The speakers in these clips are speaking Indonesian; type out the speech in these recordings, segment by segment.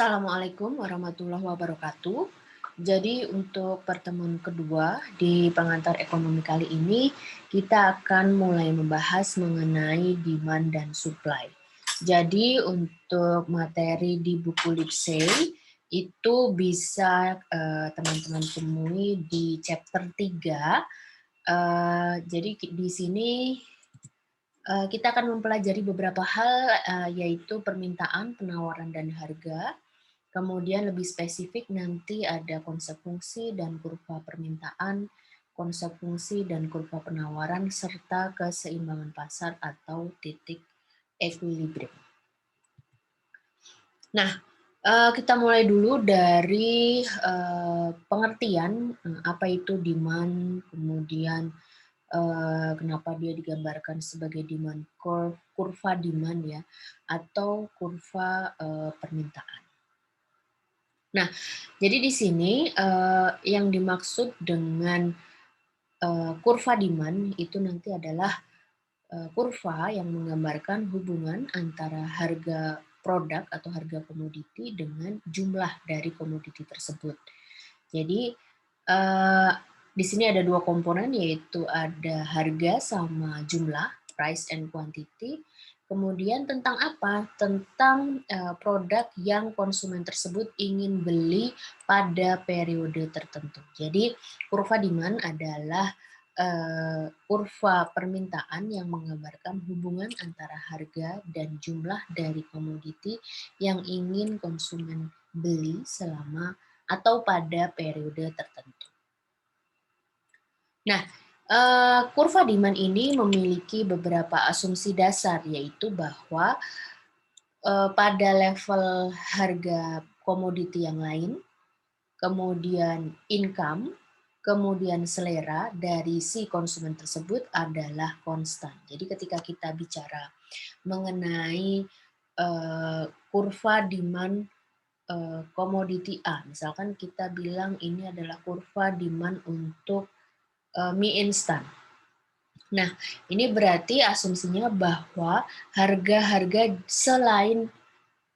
Assalamualaikum warahmatullahi wabarakatuh. Jadi untuk pertemuan kedua di pengantar ekonomi kali ini, kita akan mulai membahas mengenai demand dan supply. Jadi untuk materi di buku Lipsey itu bisa teman-teman temui di chapter 3. Jadi di sini kita akan mempelajari beberapa hal, yaitu permintaan, penawaran, dan harga. Kemudian lebih spesifik nanti ada konsep fungsi dan kurva permintaan, konsep fungsi dan kurva penawaran, serta keseimbangan pasar atau titik equilibrium. Nah, kita mulai dulu dari pengertian apa itu demand, kemudian kenapa dia digambarkan sebagai demand curve, kurva demand ya, atau kurva permintaan. Nah, jadi di sini yang dimaksud dengan kurva demand itu nanti adalah kurva yang menggambarkan hubungan antara harga produk atau harga komoditi dengan jumlah dari komoditi tersebut. Jadi di sini ada dua komponen, yaitu ada harga sama jumlah, price and quantity. Kemudian tentang apa? Tentang produk yang konsumen tersebut ingin beli pada periode tertentu. Jadi kurva demand adalah kurva permintaan yang menggambarkan hubungan antara harga dan jumlah dari komoditi yang ingin konsumen beli selama atau pada periode tertentu. Nah, kurva demand ini memiliki beberapa asumsi dasar, yaitu bahwa pada level harga komoditi yang lain, kemudian income, kemudian selera dari si konsumen tersebut adalah konstan. Jadi ketika kita bicara mengenai kurva demand komoditi A, misalkan kita bilang ini adalah kurva demand untuk mie instan. Nah, ini berarti asumsinya bahwa harga-harga selain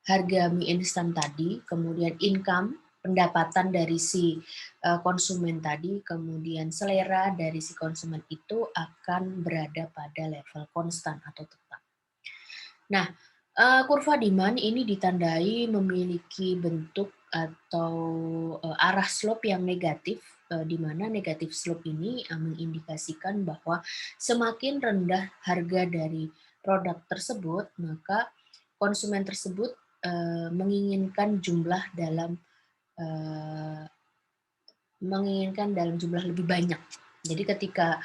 harga mie instan tadi, kemudian income, pendapatan dari si konsumen tadi, kemudian selera dari si konsumen itu akan berada pada level konstan atau tetap. Nah, kurva demand ini ditandai memiliki bentuk atau arah slope yang negatif, di mana negatif slope ini mengindikasikan bahwa semakin rendah harga dari produk tersebut, maka konsumen tersebut menginginkan jumlah lebih banyak. Jadi ketika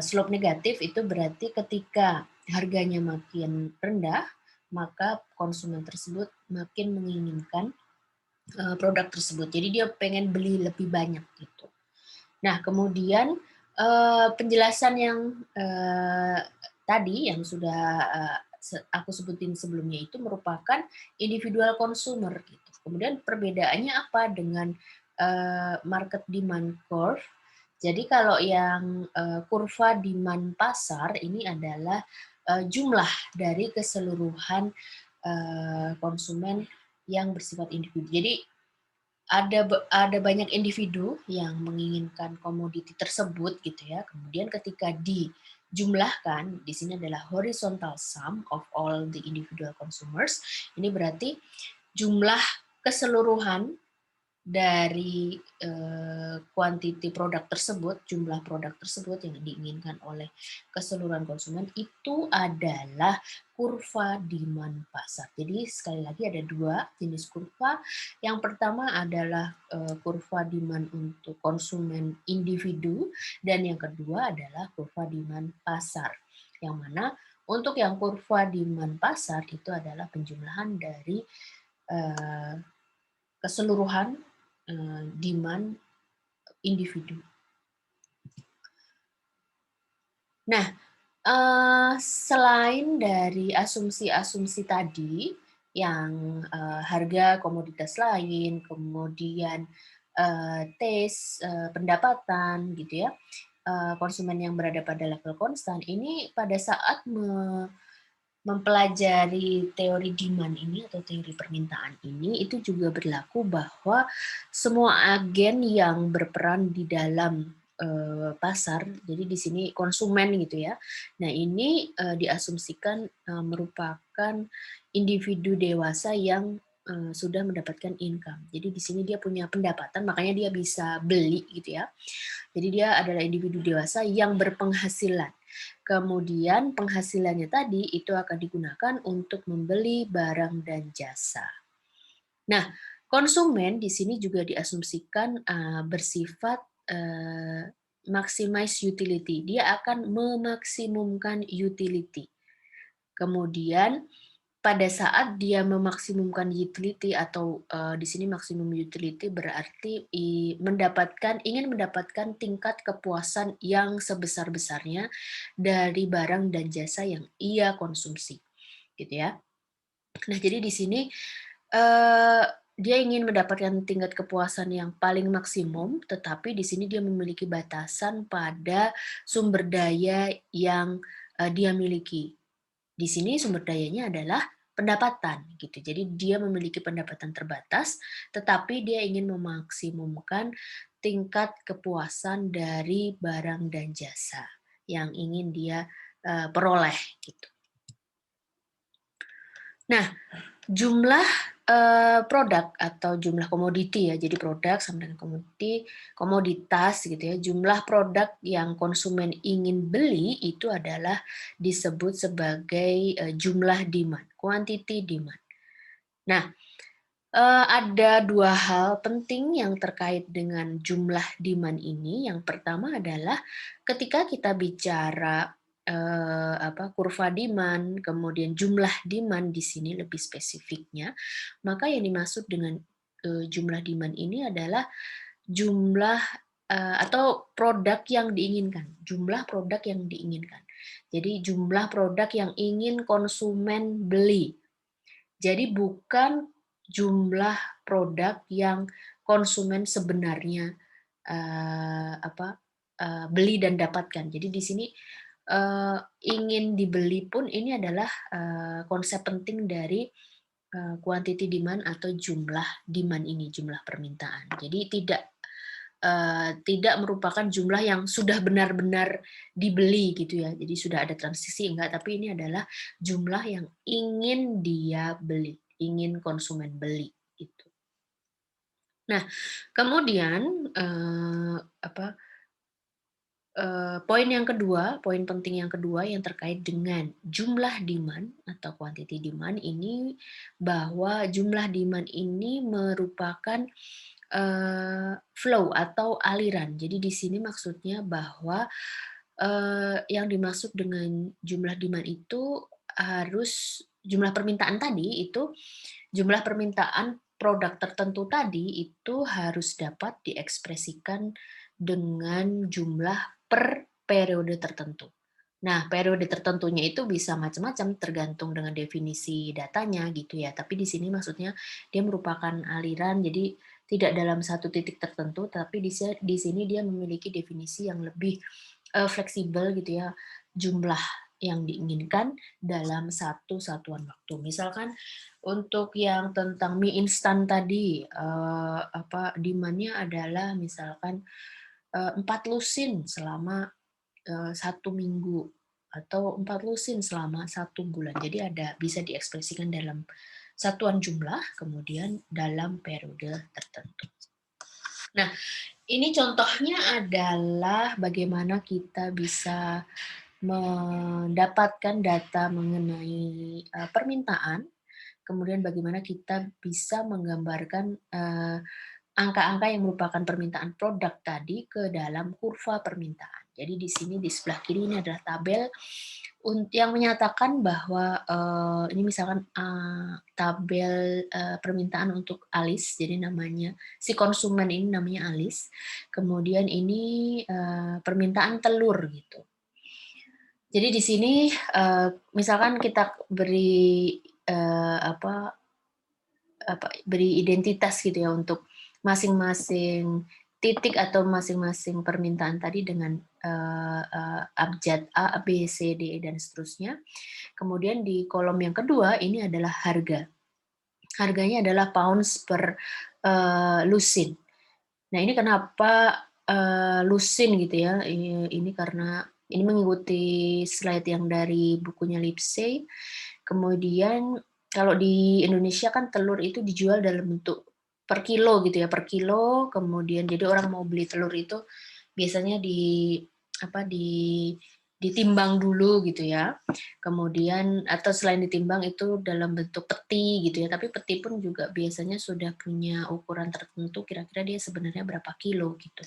slope negatif itu berarti ketika harganya makin rendah, maka konsumen tersebut makin menginginkan produk tersebut. Jadi dia pengen beli lebih banyak gitu. Nah, kemudian penjelasan yang tadi yang sudah aku sebutin sebelumnya itu merupakan individual consumer gitu. Kemudian perbedaannya apa dengan market demand curve? Jadi kalau yang kurva demand pasar ini adalah jumlah dari keseluruhan konsumen yang bersifat individu. Jadi ada banyak individu yang menginginkan komoditi tersebut gitu ya. Kemudian ketika dijumlahkan, di sini adalah horizontal sum of all the individual consumers. Ini berarti jumlah keseluruhan dari kuantiti produk tersebut, jumlah produk tersebut yang diinginkan oleh keseluruhan konsumen itu adalah kurva demand pasar. Jadi sekali lagi ada dua jenis kurva. Yang pertama adalah kurva demand untuk konsumen individu dan yang kedua adalah kurva demand pasar. Yang mana untuk yang kurva demand pasar itu adalah penjumlahan dari keseluruhan demand individu. Nah, selain dari asumsi-asumsi tadi, yang harga komoditas lain, kemudian taste, pendapatan gitu ya, konsumen yang berada pada level konstan, ini pada saat mempelajari teori demand ini atau teori permintaan ini, itu juga berlaku bahwa semua agen yang berperan di dalam pasar, jadi di sini konsumen gitu ya. Nah ini diasumsikan merupakan individu dewasa yang sudah mendapatkan income. Jadi di sini dia punya pendapatan, makanya dia bisa beli gitu ya. Jadi dia adalah individu dewasa yang berpenghasilan. Kemudian penghasilannya tadi itu akan digunakan untuk membeli barang dan jasa. Nah, konsumen di sini juga diasumsikan bersifat maximize utility. Dia akan memaksimumkan utility. Kemudian pada saat dia memaksimumkan utility atau di sini maksimum utility berarti ingin mendapatkan tingkat kepuasan yang sebesar-besarnya dari barang dan jasa yang ia konsumsi, gitu ya. Nah, jadi di sini dia ingin mendapatkan tingkat kepuasan yang paling maksimum, tetapi di sini dia memiliki batasan pada sumber daya yang dia miliki. Di sini sumber dayanya adalah pendapatan gitu. Jadi dia memiliki pendapatan terbatas, tetapi dia ingin memaksimumkan tingkat kepuasan dari barang dan jasa yang ingin dia peroleh gitu. Nah, jumlah produk atau jumlah komoditi ya, jadi produk sama dengan komoditi, komoditas gitu ya, jumlah produk yang konsumen ingin beli itu adalah disebut sebagai jumlah demand, quantity demand. Nah, ada 2 hal penting yang terkait dengan jumlah demand ini. Yang pertama adalah ketika kita bicara kurva demand, kemudian jumlah demand di sini lebih spesifiknya, maka yang dimaksud dengan jumlah demand ini adalah jumlah atau produk yang diinginkan, jumlah produk yang diinginkan. Jadi jumlah produk yang ingin konsumen beli. Jadi bukan jumlah produk yang konsumen sebenarnya beli dan dapatkan. Jadi di sini ingin dibeli pun ini adalah konsep penting dari quantity demand atau jumlah demand ini, jumlah permintaan. Jadi tidak merupakan jumlah yang sudah benar-benar dibeli gitu ya. Jadi sudah ada transisi enggak, tapi ini adalah jumlah yang ingin dia beli, ingin konsumen beli gitu. Nah, kemudian poin penting yang kedua yang terkait dengan jumlah demand atau quantity demand ini, bahwa jumlah demand ini merupakan flow atau aliran. Jadi di sini maksudnya bahwa yang dimaksud dengan jumlah demand itu harus jumlah permintaan tadi itu jumlah permintaan produk tertentu tadi itu harus dapat diekspresikan dengan jumlah per periode tertentu. Nah, periode tertentunya itu bisa macam-macam tergantung dengan definisi datanya gitu ya. Tapi di sini maksudnya dia merupakan aliran, jadi tidak dalam satu titik tertentu, tapi di sini dia memiliki definisi yang lebih fleksibel gitu ya, jumlah yang diinginkan dalam satu satuan waktu. Misalkan untuk yang tentang mie instan tadi, demand-nya adalah misalkan 4 lusin selama 1 minggu atau 4 lusin selama 1 bulan. Jadi bisa diekspresikan dalam satuan jumlah, kemudian dalam periode tertentu. Nah, ini contohnya adalah bagaimana kita bisa mendapatkan data mengenai permintaan, kemudian bagaimana kita bisa menggambarkan angka-angka yang merupakan permintaan produk tadi ke dalam kurva permintaan. Jadi di sini di sebelah kiri ini adalah tabel yang menyatakan bahwa ini misalkan tabel permintaan untuk alis, jadi namanya si konsumen ini namanya alis. Kemudian ini permintaan telur gitu. Jadi di sini misalkan kita beri beri identitas gitu ya untuk masing-masing titik atau masing-masing permintaan tadi dengan abjad A, B, C, D, E, dan seterusnya. Kemudian di kolom yang kedua ini adalah harga. Harganya adalah pounds per lusin. Nah, ini kenapa lusin gitu ya? Ini karena ini mengikuti slide yang dari bukunya Lipsey. Kemudian kalau di Indonesia kan telur itu dijual dalam bentuk per kilo gitu ya, per kilo. Kemudian jadi orang mau beli telur itu biasanya ditimbang dulu gitu ya. Kemudian atau selain ditimbang itu dalam bentuk peti gitu ya. Tapi peti pun juga biasanya sudah punya ukuran tertentu kira-kira dia sebenarnya berapa kilo gitu.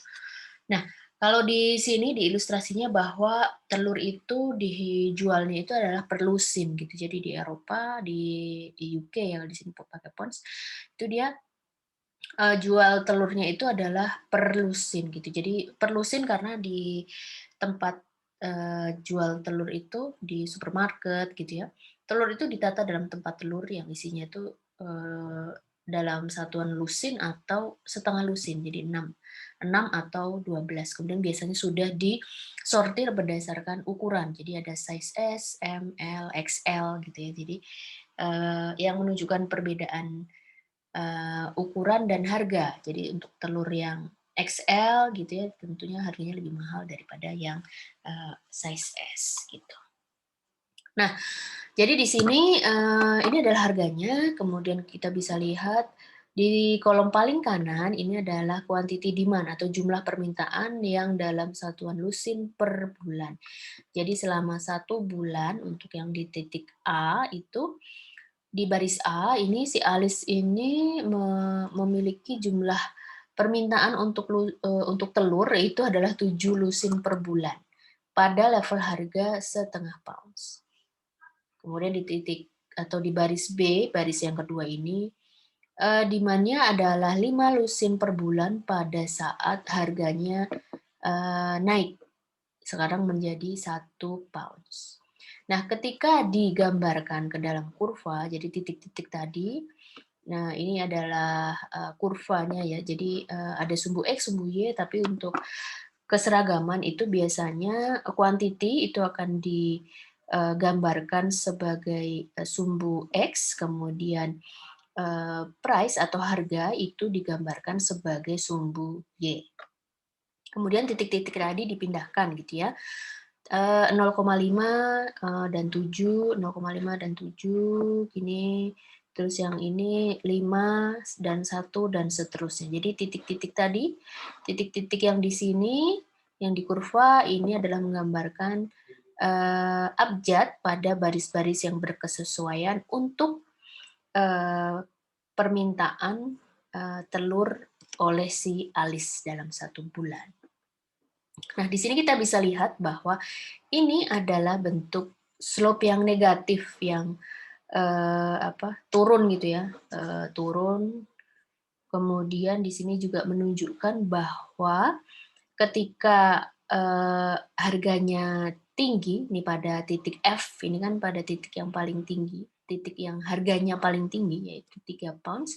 Nah, kalau di sini di ilustrasinya bahwa telur itu dijualnya itu adalah per lusin gitu. Jadi di Eropa, di UK ya di sini pakai pounds, itu dia jual telurnya itu adalah per lusin gitu. Jadi per lusin karena di tempat jual telur itu di supermarket gitu ya. Telur itu ditata dalam tempat telur yang isinya itu dalam satuan lusin atau setengah lusin. Jadi 6 atau 12. Kemudian biasanya sudah disortir berdasarkan ukuran. Jadi ada size S, M, L, XL gitu ya. Jadi yang menunjukkan perbedaan ukuran dan harga. Jadi untuk telur yang XL gitu ya, tentunya harganya lebih mahal daripada yang size S gitu. Nah, jadi di sini ini adalah harganya. Kemudian kita bisa lihat di kolom paling kanan ini adalah quantity demand atau jumlah permintaan yang dalam satuan lusin per bulan. Jadi selama 1 bulan untuk yang di titik A itu di baris A ini si Alis ini memiliki jumlah permintaan untuk telur itu adalah 7 lusin per bulan pada level harga setengah pounds. Kemudian di titik atau di baris B, baris yang kedua ini, demand-nya adalah 5 lusin per bulan pada saat harganya naik. Sekarang menjadi 1 pounds. Nah, ketika digambarkan ke dalam kurva, jadi titik-titik tadi, nah ini adalah kurvanya ya. Jadi ada sumbu X, sumbu Y, tapi untuk keseragaman itu biasanya quantity itu akan digambarkan sebagai sumbu X, kemudian price atau harga itu digambarkan sebagai sumbu Y. Kemudian titik-titik tadi dipindahkan gitu ya. 0,5 dan 7, 0,5 dan 7 gini, terus yang ini 5 dan 1 dan seterusnya. Jadi titik-titik tadi, titik-titik yang di sini, yang di kurva ini adalah menggambarkan abjad pada baris-baris yang berkesesuaian untuk permintaan telur oleh si Alis dalam 1 bulan. Nah, di sini kita bisa lihat bahwa ini adalah bentuk slope yang negatif yang turun gitu ya, turun. Kemudian di sini juga menunjukkan bahwa ketika harganya tinggi, nih pada titik F, ini kan pada titik yang paling tinggi, titik yang harganya paling tinggi yaitu 3 pounds,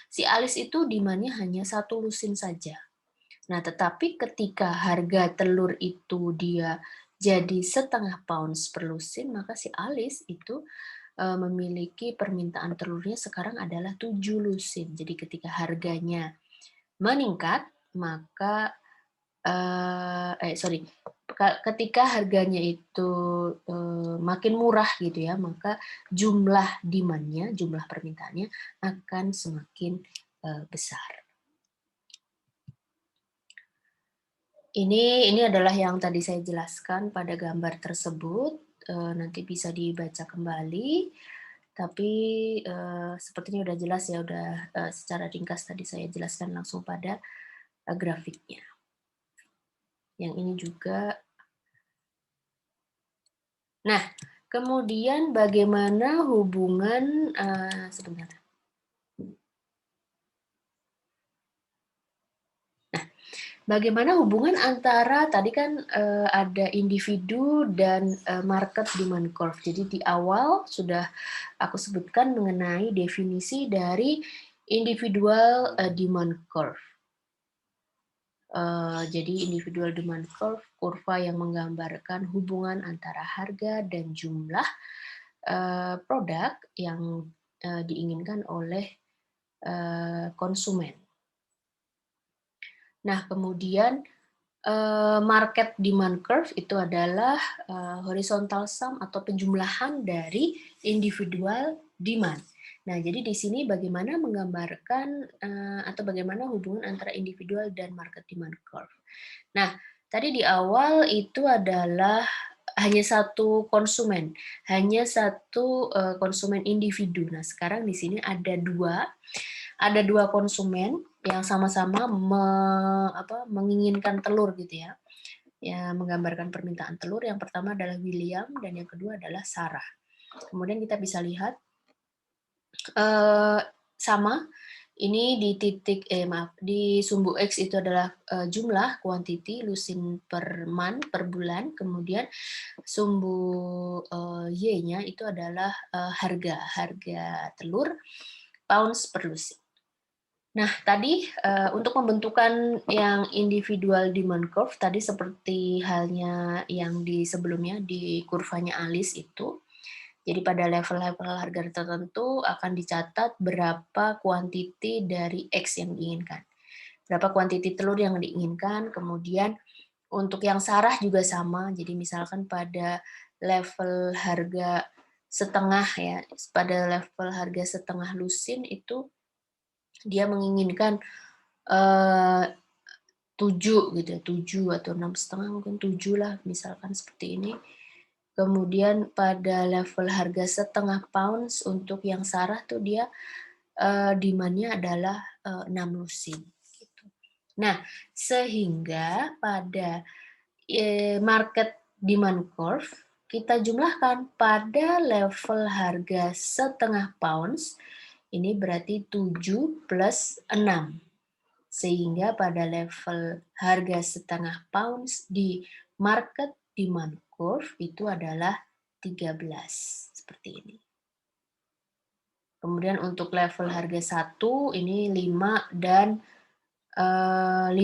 si Alis itu demand-nya hanya 1 lusin saja. Nah, tetapi ketika harga telur itu dia jadi setengah pounds per lusin, maka si Alis itu memiliki permintaan telurnya sekarang adalah 7 lusin. Jadi ketika harganya meningkat, maka ketika harganya itu makin murah gitu ya, maka jumlah demand-nya, jumlah permintaannya akan semakin besar. Ini adalah yang tadi saya jelaskan pada gambar tersebut, nanti bisa dibaca kembali, tapi sepertinya udah jelas ya, udah secara ringkas tadi saya jelaskan langsung pada grafiknya. Yang ini juga. Nah, kemudian bagaimana hubungan, sebentar. Bagaimana hubungan antara tadi kan ada individu dan market demand curve. Jadi di awal sudah aku sebutkan mengenai definisi dari individual demand curve. Jadi individual demand curve, kurva yang menggambarkan hubungan antara harga dan jumlah produk yang diinginkan oleh konsumen. Nah, kemudian market demand curve itu adalah horizontal sum atau penjumlahan dari individual demand. Nah, jadi di sini bagaimana menggambarkan atau bagaimana hubungan antara individual dan market demand curve. Nah, tadi di awal itu adalah hanya satu konsumen, hanya satu konsumen individu. Nah, sekarang di sini ada dua konsumen yang sama-sama menginginkan telur gitu ya. Ya, menggambarkan permintaan telur. Yang pertama adalah William dan yang kedua adalah Sarah. Kemudian kita bisa lihat sama. Ini di di sumbu X itu adalah jumlah quantity lusin per month per bulan, kemudian sumbu Y-nya itu adalah harga telur pounds per lusin. Nah, tadi untuk pembentukan yang individual demand curve tadi seperti halnya yang di sebelumnya di kurvanya Alice itu. Jadi pada level-level harga tertentu akan dicatat berapa kuantiti dari X yang diinginkan. Berapa kuantiti telur yang diinginkan, kemudian untuk yang Sarah juga sama. Jadi misalkan pada level harga setengah ya, pada level harga setengah lusin itu dia menginginkan 7 gitu ya, 7 atau 6,5 mungkin 7 lah misalkan seperti ini. Kemudian pada level harga setengah pounds untuk yang Sarah tuh dia demand-nya adalah 6 lusin gitu. Nah, sehingga pada market demand curve kita jumlahkan pada level harga setengah pounds ini berarti 7 plus 6. Sehingga pada level harga setengah pounds di market demand curve itu adalah 13, seperti ini. Kemudian untuk level harga 1 ini 5 dan 5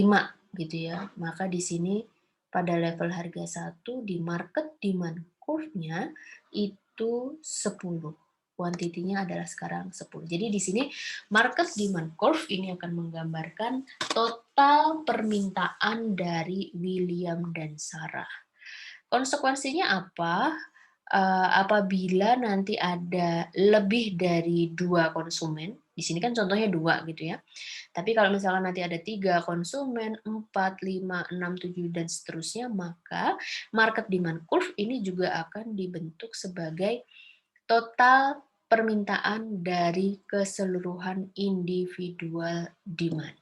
gitu ya. Maka di sini pada level harga 1 di market demand curve-nya itu 10. Kuantitinya adalah sekarang 10. Jadi di sini market demand curve ini akan menggambarkan total permintaan dari William dan Sarah. Konsekuensinya apa? Apabila nanti ada lebih dari 2 konsumen, di sini kan contohnya 2 gitu ya. Tapi kalau misalkan nanti ada 3 konsumen, 4, 5, 6, 7, dan seterusnya, maka market demand curve ini juga akan dibentuk sebagai total permintaan dari keseluruhan individual demand.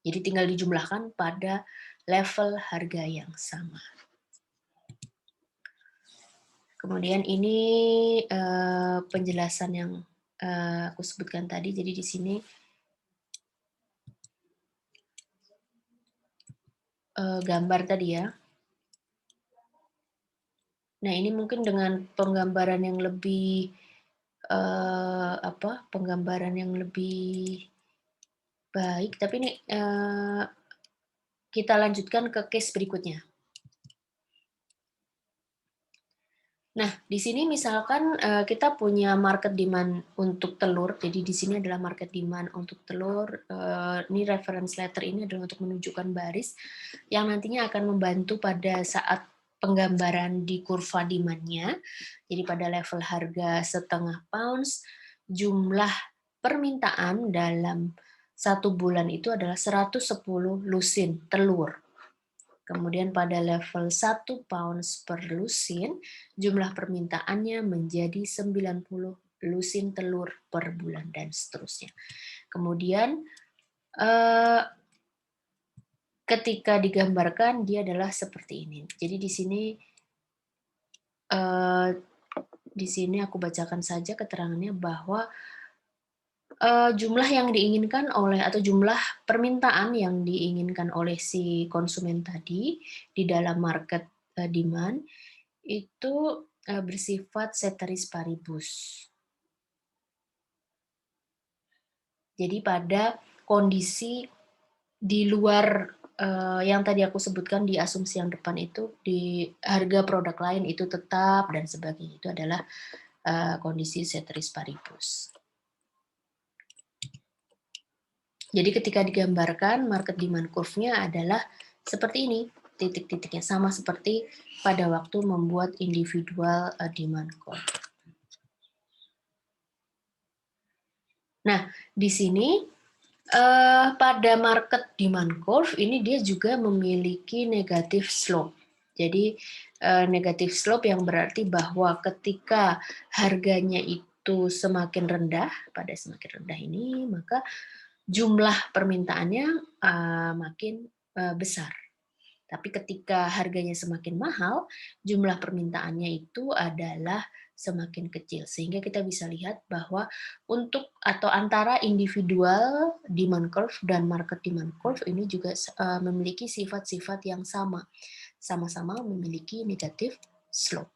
Jadi tinggal dijumlahkan pada level harga yang sama. Kemudian ini penjelasan yang aku sebutkan tadi. Jadi di sini gambar tadi ya. Nah, ini mungkin dengan penggambaran yang lebih penggambaran yang lebih baik, tapi ini kita lanjutkan ke case berikutnya. Nah, di sini misalkan kita punya market demand untuk telur, jadi di sini adalah market demand untuk telur. Ini reference letter ini adalah untuk menunjukkan baris yang nantinya akan membantu pada saat penggambaran di kurva demand-nya. Jadi pada level harga setengah pounds, jumlah permintaan dalam 1 bulan itu adalah 110 lusin telur. Kemudian pada level 1 pounds per lusin, jumlah permintaannya menjadi 90 lusin telur per bulan dan seterusnya. Kemudian ketika digambarkan dia adalah seperti ini. Jadi di sini aku bacakan saja keterangannya bahwa jumlah yang diinginkan oleh atau jumlah permintaan yang diinginkan oleh si konsumen tadi di dalam market demand itu bersifat ceteris paribus. Jadi pada kondisi di luar yang tadi aku sebutkan di asumsi yang depan itu, di harga produk lain itu tetap dan sebagainya, itu adalah kondisi ceteris paribus. Jadi ketika digambarkan market demand curve-nya adalah seperti ini, titik-titiknya sama seperti pada waktu membuat individual demand curve. Nah, di sini pada market demand curve ini dia juga memiliki negative slope. Jadi negative slope yang berarti bahwa ketika harganya itu semakin rendah, pada semakin rendah ini, maka jumlah permintaannya makin besar. Tapi ketika harganya semakin mahal, jumlah permintaannya itu adalah semakin kecil. Sehingga kita bisa lihat bahwa untuk atau antara individual demand curve dan market demand curve ini juga memiliki sifat-sifat yang sama. Sama-sama memiliki negative slope.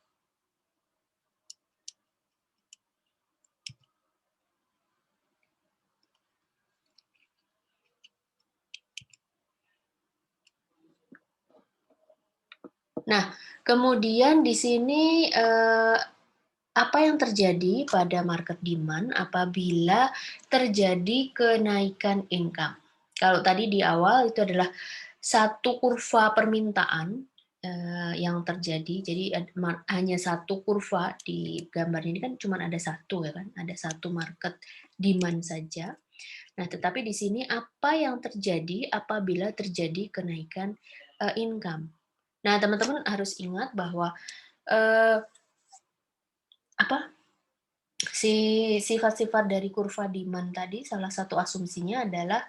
Nah, kemudian di sini apa yang terjadi pada market demand apabila terjadi kenaikan income? Kalau tadi di awal itu adalah satu kurva permintaan yang terjadi, jadi hanya satu kurva di gambar ini kan cuma ada satu ya kan, ada satu market demand saja. Nah, tetapi di sini apa yang terjadi apabila terjadi kenaikan income? Nah, teman-teman harus ingat bahwa sifat-sifat dari kurva demand tadi, salah satu asumsinya adalah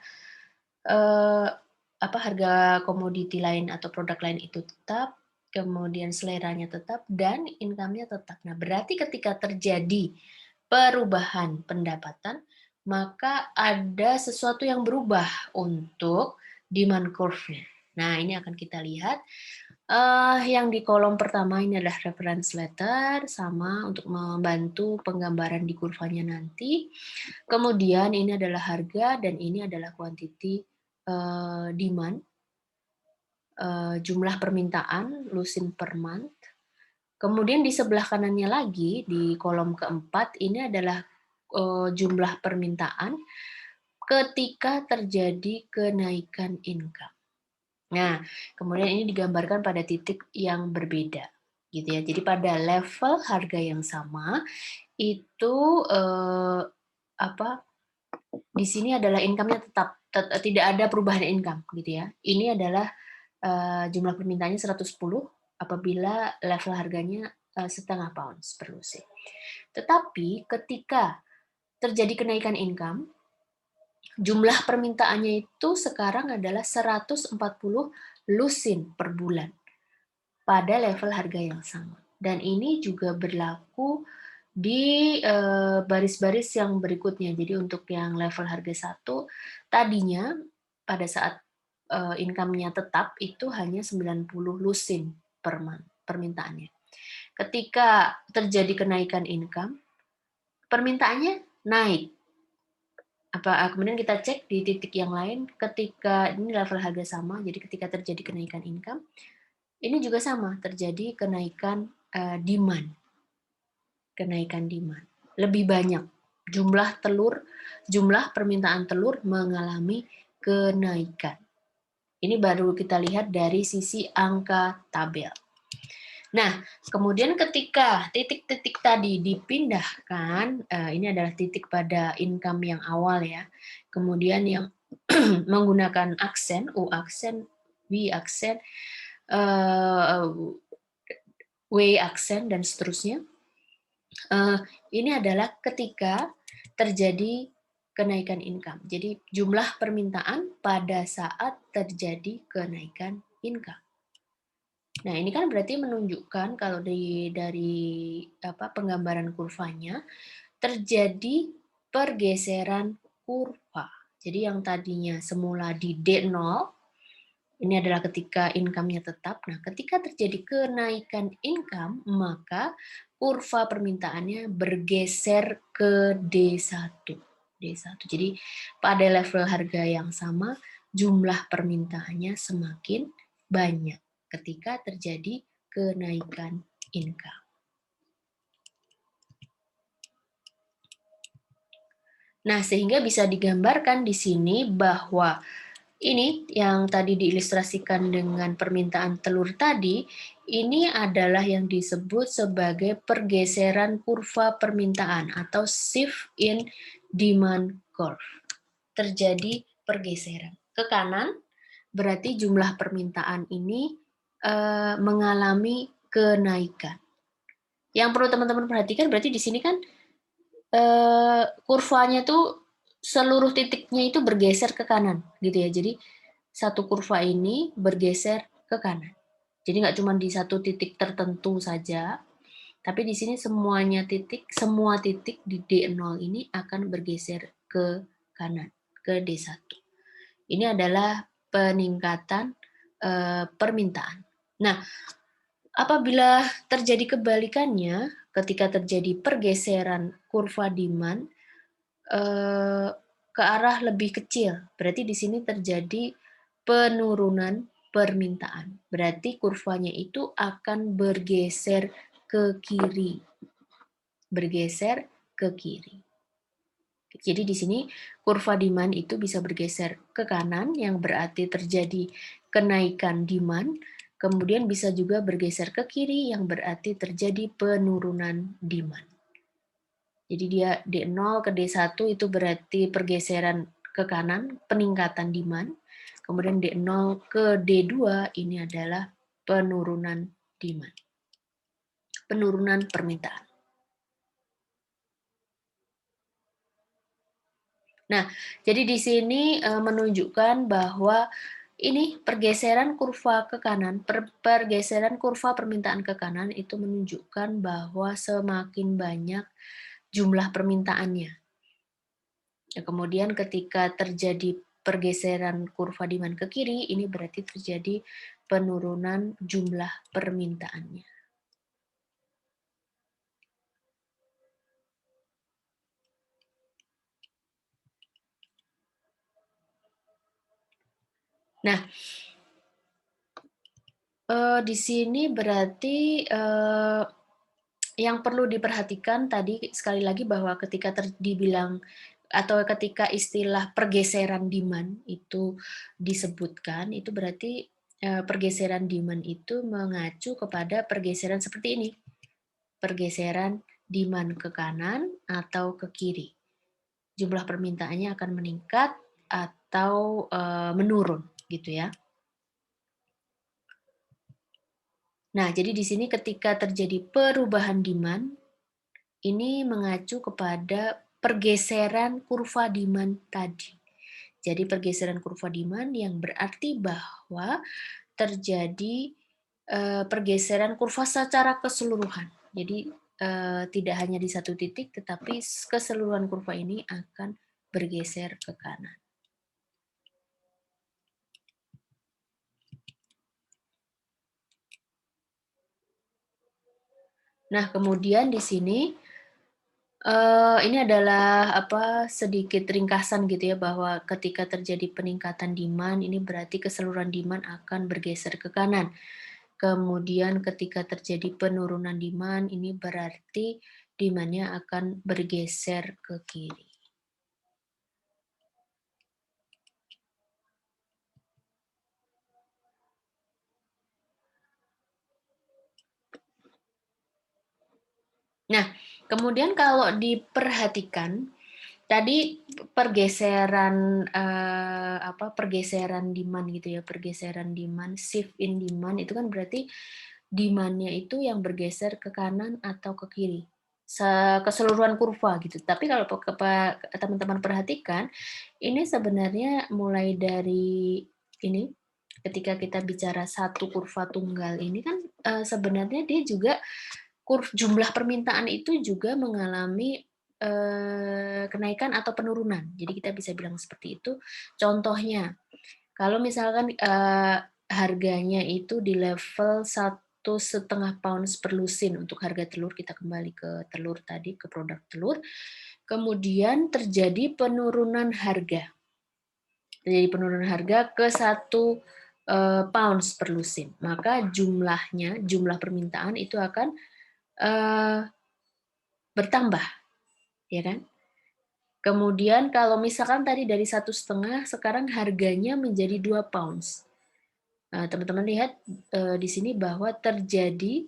harga komoditi lain atau produk lain itu tetap, kemudian seleranya tetap, dan income-nya tetap. Nah, berarti ketika terjadi perubahan pendapatan, maka ada sesuatu yang berubah untuk demand curve-nya. Nah, ini akan kita lihat. Yang di kolom pertama ini adalah reference letter, sama untuk membantu penggambaran di kurvanya nanti. Kemudian ini adalah harga dan ini adalah quantity demand, jumlah permintaan, lusin per month. Kemudian di sebelah kanannya lagi, di kolom keempat, ini adalah jumlah permintaan ketika terjadi kenaikan income. Nah, kemudian ini digambarkan pada titik yang berbeda, gitu ya. Jadi pada level harga yang sama itu di sini adalah income-nya tetap tidak ada perubahan income, gitu ya. Ini adalah jumlah permintaannya 110 apabila level harganya setengah pounds per lusin. Tetapi ketika terjadi kenaikan income, jumlah permintaannya itu sekarang adalah 140 lusin per bulan pada level harga yang sama. Dan ini juga berlaku di baris-baris yang berikutnya. Jadi untuk yang level harga 1, tadinya pada saat income-nya tetap itu hanya 90 lusin per month permintaannya. Ketika terjadi kenaikan income, permintaannya naik. Kemudian kita cek di titik yang lain, ketika ini level harga sama, jadi ketika terjadi kenaikan income, ini juga sama, terjadi kenaikan demand. Kenaikan demand. Lebih banyak. Jumlah permintaan telur mengalami kenaikan. Ini baru kita lihat dari sisi angka tabel. Nah, kemudian ketika titik-titik tadi dipindahkan, ini adalah titik pada income yang awal ya. Kemudian yang menggunakan aksen, U aksen, V aksen, W aksen, dan seterusnya. Ini adalah ketika terjadi kenaikan income. Jadi jumlah permintaan pada saat terjadi kenaikan income. Nah, ini kan berarti menunjukkan kalau dari penggambaran kurvanya terjadi pergeseran kurva. Jadi yang tadinya semula di D0, ini adalah ketika income-nya tetap. Nah, ketika terjadi kenaikan income, maka kurva permintaannya bergeser ke D1. D1. Jadi pada level harga yang sama, jumlah permintaannya semakin banyak ketika terjadi kenaikan income. Nah, sehingga bisa digambarkan di sini bahwa ini yang tadi diilustrasikan dengan permintaan telur tadi, ini adalah yang disebut sebagai pergeseran kurva permintaan atau shift in demand curve. Terjadi pergeseran ke kanan, berarti jumlah permintaan ini mengalami kenaikan. Yang perlu teman-teman perhatikan berarti di sini kan kurvanya tuh seluruh titiknya itu bergeser ke kanan gitu ya. Jadi satu kurva ini bergeser ke kanan. Jadi nggak cuma di satu titik tertentu saja, tapi di sini semua titik di D0 ini akan bergeser ke kanan, ke D1. Ini adalah peningkatan permintaan. Nah, apabila terjadi kebalikannya, ketika terjadi pergeseran kurva demand ke arah lebih kecil, berarti di sini terjadi penurunan permintaan. Berarti kurvanya itu akan bergeser ke kiri. Bergeser ke kiri. Jadi di sini kurva demand itu bisa bergeser ke kanan, yang berarti terjadi kenaikan demand. Kemudian bisa juga bergeser ke kiri, yang berarti terjadi penurunan demand. Jadi dia D0 ke D1 itu berarti pergeseran ke kanan, peningkatan demand. Kemudian D0 ke D2 ini adalah penurunan demand. Penurunan permintaan. Nah, jadi di sini menunjukkan bahwa ini pergeseran kurva ke kanan, pergeseran kurva permintaan ke kanan itu menunjukkan bahwa semakin banyak jumlah permintaannya. Ya, kemudian ketika terjadi pergeseran kurva demand ke kiri, ini berarti terjadi penurunan jumlah permintaannya. Nah, di sini berarti yang perlu diperhatikan tadi sekali lagi bahwa ketika dibilang atau ketika istilah pergeseran demand itu disebutkan, itu berarti pergeseran demand itu mengacu kepada pergeseran seperti ini. Pergeseran demand ke kanan atau ke kiri. Jumlah permintaannya akan meningkat atau menurun gitu ya. Nah, jadi di sini ketika terjadi perubahan demand, ini mengacu kepada pergeseran kurva demand tadi. Jadi pergeseran kurva demand yang berarti bahwa terjadi pergeseran kurva secara keseluruhan. Jadi tidak hanya di satu titik, tetapi keseluruhan kurva ini akan bergeser ke kanan. Nah, kemudian di sini ini adalah sedikit ringkasan gitu ya, bahwa ketika terjadi peningkatan demand ini berarti keseluruhan demand akan bergeser ke kanan. Kemudian ketika terjadi penurunan demand ini berarti demand-nya akan bergeser ke kiri. Nah, kemudian kalau diperhatikan tadi pergeseran pergeseran demand gitu ya, pergeseran demand, shift in demand itu kan berarti demand-nya itu yang bergeser ke kanan atau ke kiri. Keseluruhan kurva gitu. Tapi kalau teman-teman perhatikan, ini sebenarnya mulai dari ini ketika kita bicara satu kurva tunggal ini kan sebenarnya dia juga jumlah permintaan itu juga mengalami kenaikan atau penurunan. Jadi kita bisa bilang seperti itu. Contohnya, kalau misalkan harganya itu di level 1,5 pounds per lusin untuk harga telur, kita kembali ke telur tadi, ke produk telur. Kemudian terjadi penurunan harga. terjadi penurunan harga ke 1 pounds per lusin, maka jumlah permintaan itu akan bertambah, ya kan? Kemudian kalau misalkan tadi dari 1,5, sekarang harganya menjadi 2 pounds. Nah, teman-teman lihat di sini bahwa terjadi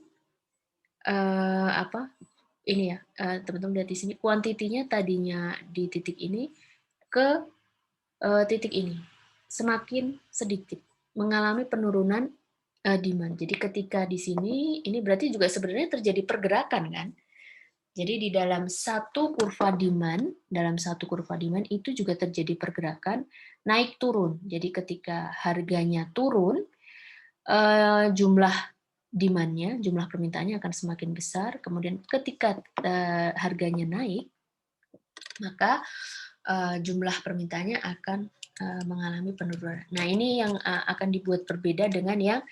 apa? Ini ya, teman-teman lihat di sini kuantitinya tadinya di titik ini ke titik ini semakin sedikit, mengalami penurunan demand. Jadi ketika di sini ini berarti juga sebenarnya terjadi pergerakan kan. Jadi di dalam satu kurva demand itu juga terjadi pergerakan naik turun. Jadi ketika harganya turun, jumlah demand-nya, jumlah permintaannya akan semakin besar. Kemudian ketika harganya naik, maka jumlah permintaannya akan mengalami penurunan. Nah, ini yang akan dibuat berbeda dengan yang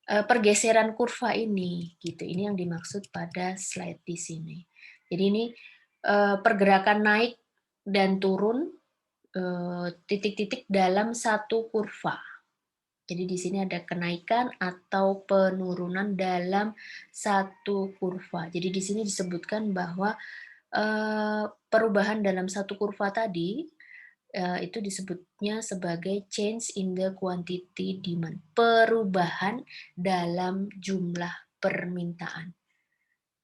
pergeseran kurva ini, gitu. Ini yang dimaksud pada slide di sini. Jadi ini pergerakan naik dan turun titik-titik dalam satu kurva. Jadi di sini ada kenaikan atau penurunan dalam satu kurva. Jadi di sini disebutkan bahwa perubahan dalam satu kurva tadi itu disebutnya sebagai change in the quantity demand, perubahan dalam jumlah permintaan.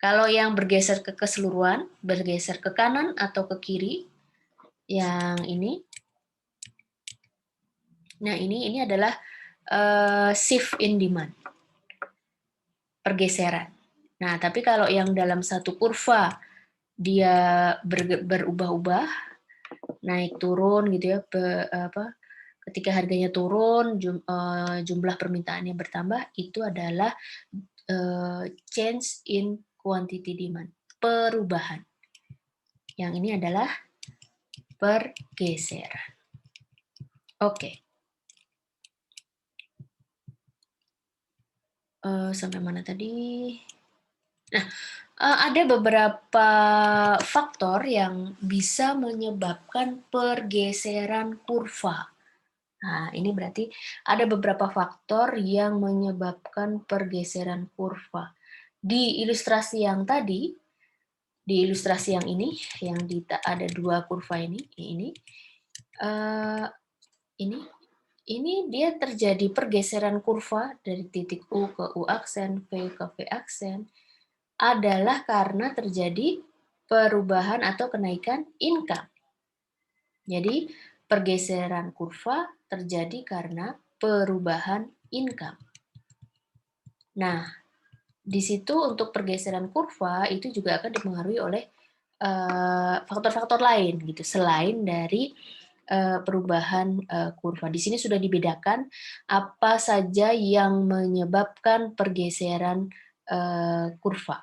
Kalau yang bergeser ke keseluruhan, bergeser ke kanan atau ke kiri, yang ini, nah ini adalah shift in demand, pergeseran. Nah, tapi kalau yang dalam satu kurva dia berubah-ubah, naik turun gitu ya, ketika harganya turun, jumlah permintaannya bertambah, itu adalah change in quantity demand, perubahan. Yang ini adalah pergeseran. Oke. Sampai mana tadi? Nah, ada beberapa faktor yang bisa menyebabkan pergeseran kurva. Nah, ini berarti ada beberapa faktor yang menyebabkan pergeseran kurva. Di ilustrasi yang tadi, di ilustrasi yang ini, yang ada 2 kurva ini dia terjadi pergeseran kurva dari titik U ke U aksen, V ke V aksen, adalah karena terjadi perubahan atau kenaikan income. Jadi, pergeseran kurva terjadi karena perubahan income. Nah, di situ untuk pergeseran kurva itu juga akan dipengaruhi oleh faktor-faktor lain gitu, selain dari perubahan kurva. Di sini sudah dibedakan apa saja yang menyebabkan pergeseran kurva.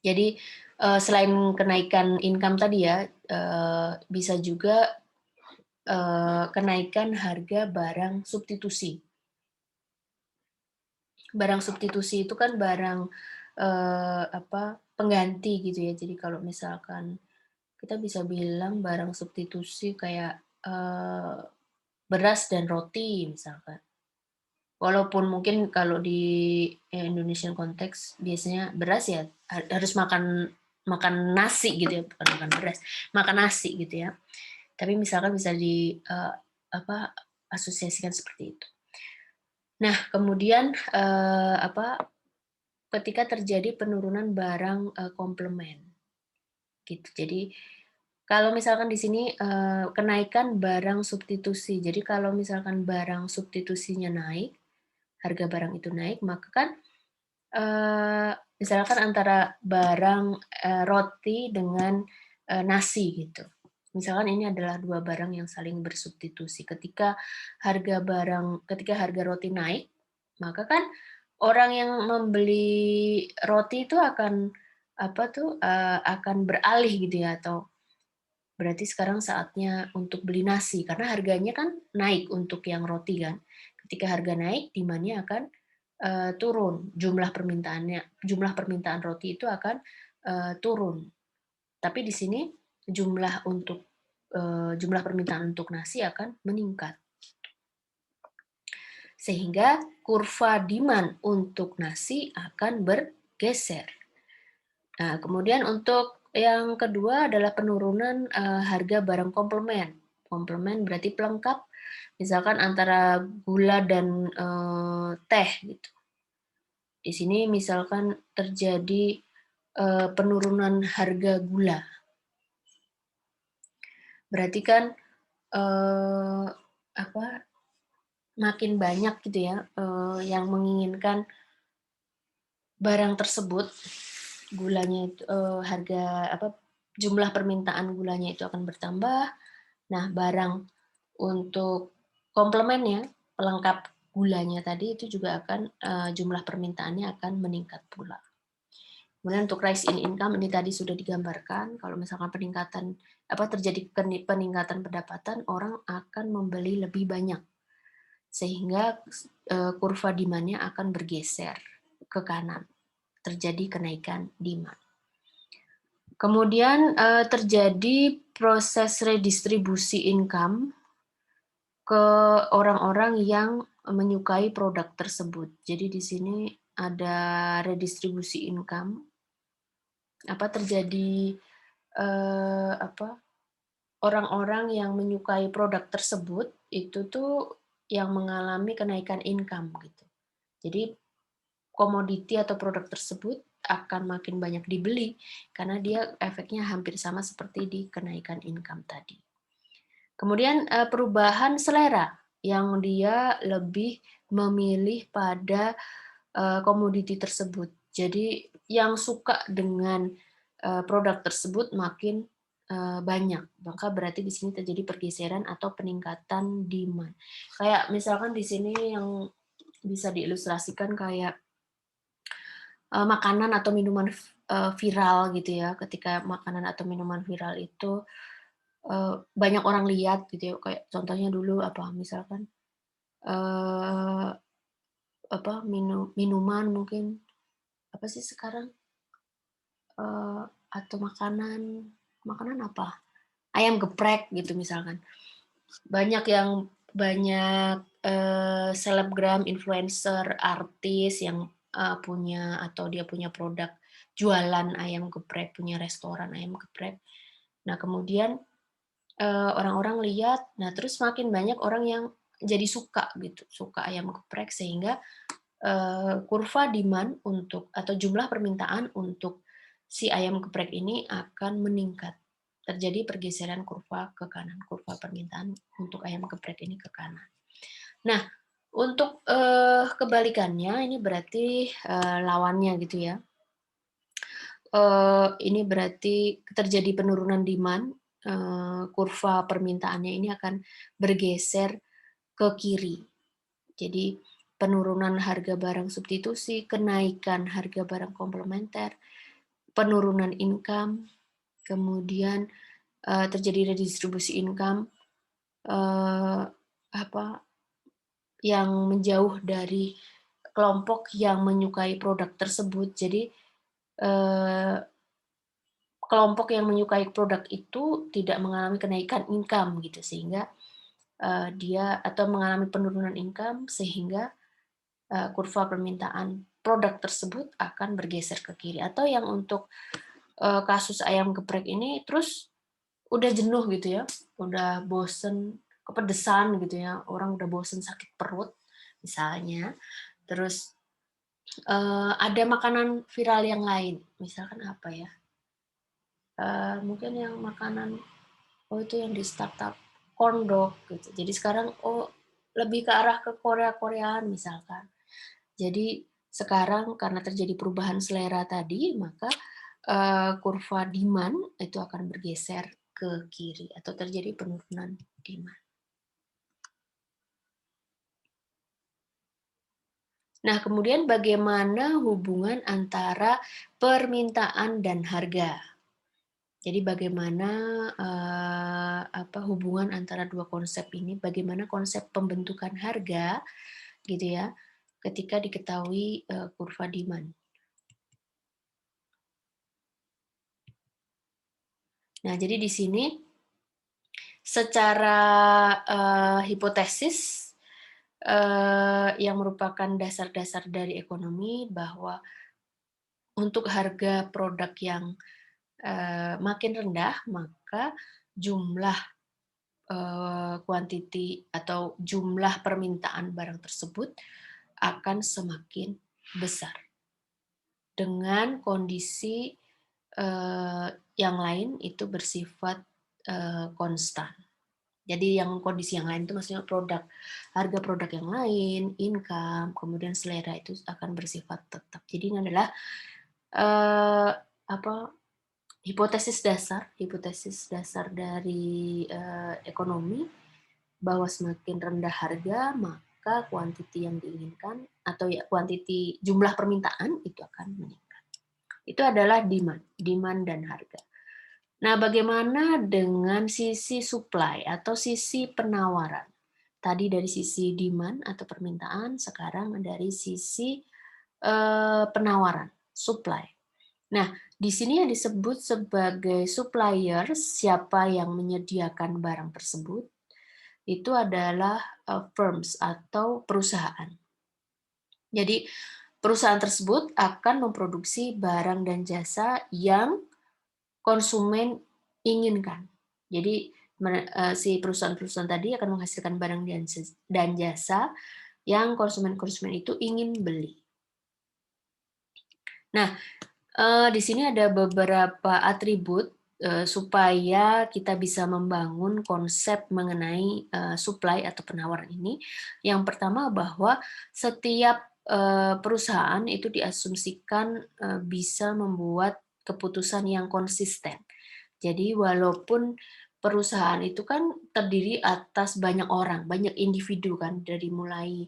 Jadi selain kenaikan income tadi ya, bisa juga kenaikan harga barang substitusi. Barang substitusi itu kan barang pengganti gitu ya. Jadi kalau misalkan kita bisa bilang barang substitusi kayak beras dan roti misalkan. Walaupun mungkin kalau di Indonesian konteks biasanya beras ya harus makan nasi gitu ya, bukan makan beras, makan nasi gitu ya. Tapi misalkan bisa asosiasikan seperti itu. Nah, kemudian ketika terjadi penurunan barang komplement gitu. Jadi kalau misalkan di sini kenaikan barang substitusi. Jadi kalau misalkan barang substitusinya naik, harga barang itu naik, maka kan misalkan antara barang roti dengan nasi gitu. Misalkan ini adalah 2 barang yang saling bersubstitusi. Ketika harga roti naik, maka kan orang yang membeli roti itu akan akan beralih gitu ya, atau berarti sekarang saatnya untuk beli nasi karena harganya kan naik untuk yang roti kan. Ketika harga naik, demand-nya akan turun, jumlah permintaan roti itu akan turun. Tapi di sini jumlah untuk jumlah permintaan untuk nasi akan meningkat. Sehingga kurva demand untuk nasi akan bergeser. Nah, kemudian untuk yang kedua adalah penurunan harga barang komplement. Komplement berarti pelengkap, misalkan antara gula dan teh gitu. Di sini misalkan terjadi penurunan harga gula. Berarti kan makin banyak gitu ya yang menginginkan barang tersebut, gulanya itu jumlah permintaan gulanya itu akan bertambah. Nah, barang untuk komplemennya, pelengkap gulanya tadi itu juga akan jumlah permintaannya akan meningkat pula. Kemudian untuk rise in income ini tadi sudah digambarkan, kalau misalkan terjadi peningkatan pendapatan, orang akan membeli lebih banyak. Sehingga kurva demand-nya akan bergeser ke kanan. Terjadi kenaikan demand. Kemudian terjadi proses redistribusi income ke orang-orang yang menyukai produk tersebut. Jadi di sini ada redistribusi income. Terjadi orang-orang yang menyukai produk tersebut itu tuh yang mengalami kenaikan income gitu. Jadi komoditi atau produk tersebut akan makin banyak dibeli karena dia efeknya hampir sama seperti di kenaikan income tadi. Kemudian perubahan selera yang dia lebih memilih pada komoditi tersebut. Jadi yang suka dengan produk tersebut makin banyak, maka berarti di sini terjadi pergeseran atau peningkatan demand. Kayak misalkan di sini yang bisa diilustrasikan kayak makanan atau minuman viral gitu ya. Ketika makanan atau minuman viral itu banyak orang lihat gitu ya. Kayak contohnya dulu misalkan minuman mungkin apa sih sekarang atau makanan apa? Ayam geprek gitu misalkan. Banyak selebgram, influencer, artis yang punya atau dia punya produk jualan ayam geprek, punya restoran ayam geprek. Nah, kemudian orang-orang lihat, nah terus makin banyak orang yang jadi suka gitu, suka ayam geprek sehingga kurva demand atau jumlah permintaan untuk si ayam geprek ini akan meningkat. Terjadi pergeseran kurva ke kanan, kurva permintaan untuk ayam geprek ini ke kanan. Nah, untuk kebalikannya ini berarti lawannya gitu ya. Ini berarti terjadi penurunan demand, kurva permintaannya ini akan bergeser ke kiri. Jadi penurunan harga barang substitusi, kenaikan harga barang komplementer, penurunan income, kemudian terjadi redistribusi income yang menjauh dari kelompok yang menyukai produk tersebut. Jadi kelompok yang menyukai produk itu tidak mengalami kenaikan income gitu sehingga dia atau mengalami penurunan income sehingga kurva permintaan produk tersebut akan bergeser ke kiri. Atau yang untuk kasus ayam geprek ini terus udah jenuh gitu ya, udah bosen, kepedesan gitu ya, orang udah bosen sakit perut misalnya, terus ada makanan viral yang lain, misalkan apa ya, mungkin yang makanan, itu yang di startup, corn dog gitu. Jadi sekarang, lebih ke arah ke Korea-Koreaan misalkan. Jadi sekarang karena terjadi perubahan selera tadi, maka kurva demand itu akan bergeser ke kiri atau terjadi penurunan demand. Nah, kemudian bagaimana hubungan antara permintaan dan harga? Jadi bagaimana hubungan antara dua konsep ini? Bagaimana konsep pembentukan harga, gitu ya, ketika diketahui kurva demand. Nah, jadi di sini secara hipotesis yang merupakan dasar-dasar dari ekonomi bahwa untuk harga produk yang makin rendah, maka jumlah quantity atau jumlah permintaan barang tersebut akan semakin besar. Dengan kondisi yang lain itu bersifat konstan. Jadi yang kondisi yang lain itu maksudnya harga produk yang lain, income, kemudian selera itu akan bersifat tetap. Jadi ini adalah eh, apa hipotesis dasar dari ekonomi bahwa semakin rendah harga maka kuantiti yang diinginkan atau ya kuantiti jumlah permintaan itu akan meningkat. Itu adalah demand dan harga. Nah, bagaimana dengan sisi supply atau sisi penawaran? Tadi dari sisi demand atau permintaan, sekarang dari sisi penawaran, supply. Nah, di sini yang disebut sebagai suppliers, siapa yang menyediakan barang tersebut, itu adalah firms atau perusahaan. Jadi, perusahaan tersebut akan memproduksi barang dan jasa yang konsumen inginkan. Jadi si perusahaan-perusahaan tadi akan menghasilkan barang dan jasa yang konsumen-konsumen itu ingin beli. Nah, di sini ada beberapa atribut supaya kita bisa membangun konsep mengenai supply atau penawaran ini. Yang pertama bahwa setiap perusahaan itu diasumsikan bisa membuat keputusan yang konsisten. Jadi walaupun perusahaan itu kan terdiri atas banyak orang, banyak individu kan, dari mulai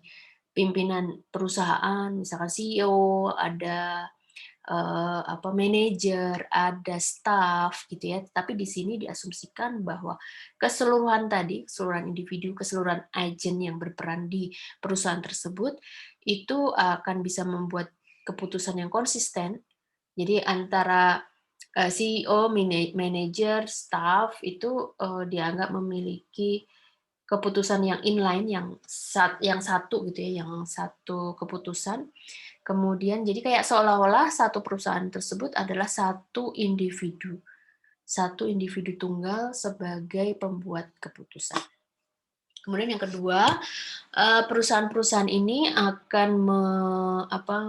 pimpinan perusahaan, misalkan CEO, ada manajer, ada staff gitu ya. Tapi di sini diasumsikan bahwa keseluruhan individu, keseluruhan agen yang berperan di perusahaan tersebut itu akan bisa membuat keputusan yang konsisten. Jadi antara CEO, manajer, staff itu dianggap memiliki keputusan yang inline, yang satu gitu ya, yang satu keputusan. Kemudian jadi kayak seolah-olah satu perusahaan tersebut adalah satu individu tunggal sebagai pembuat keputusan. Kemudian yang kedua, perusahaan-perusahaan ini akan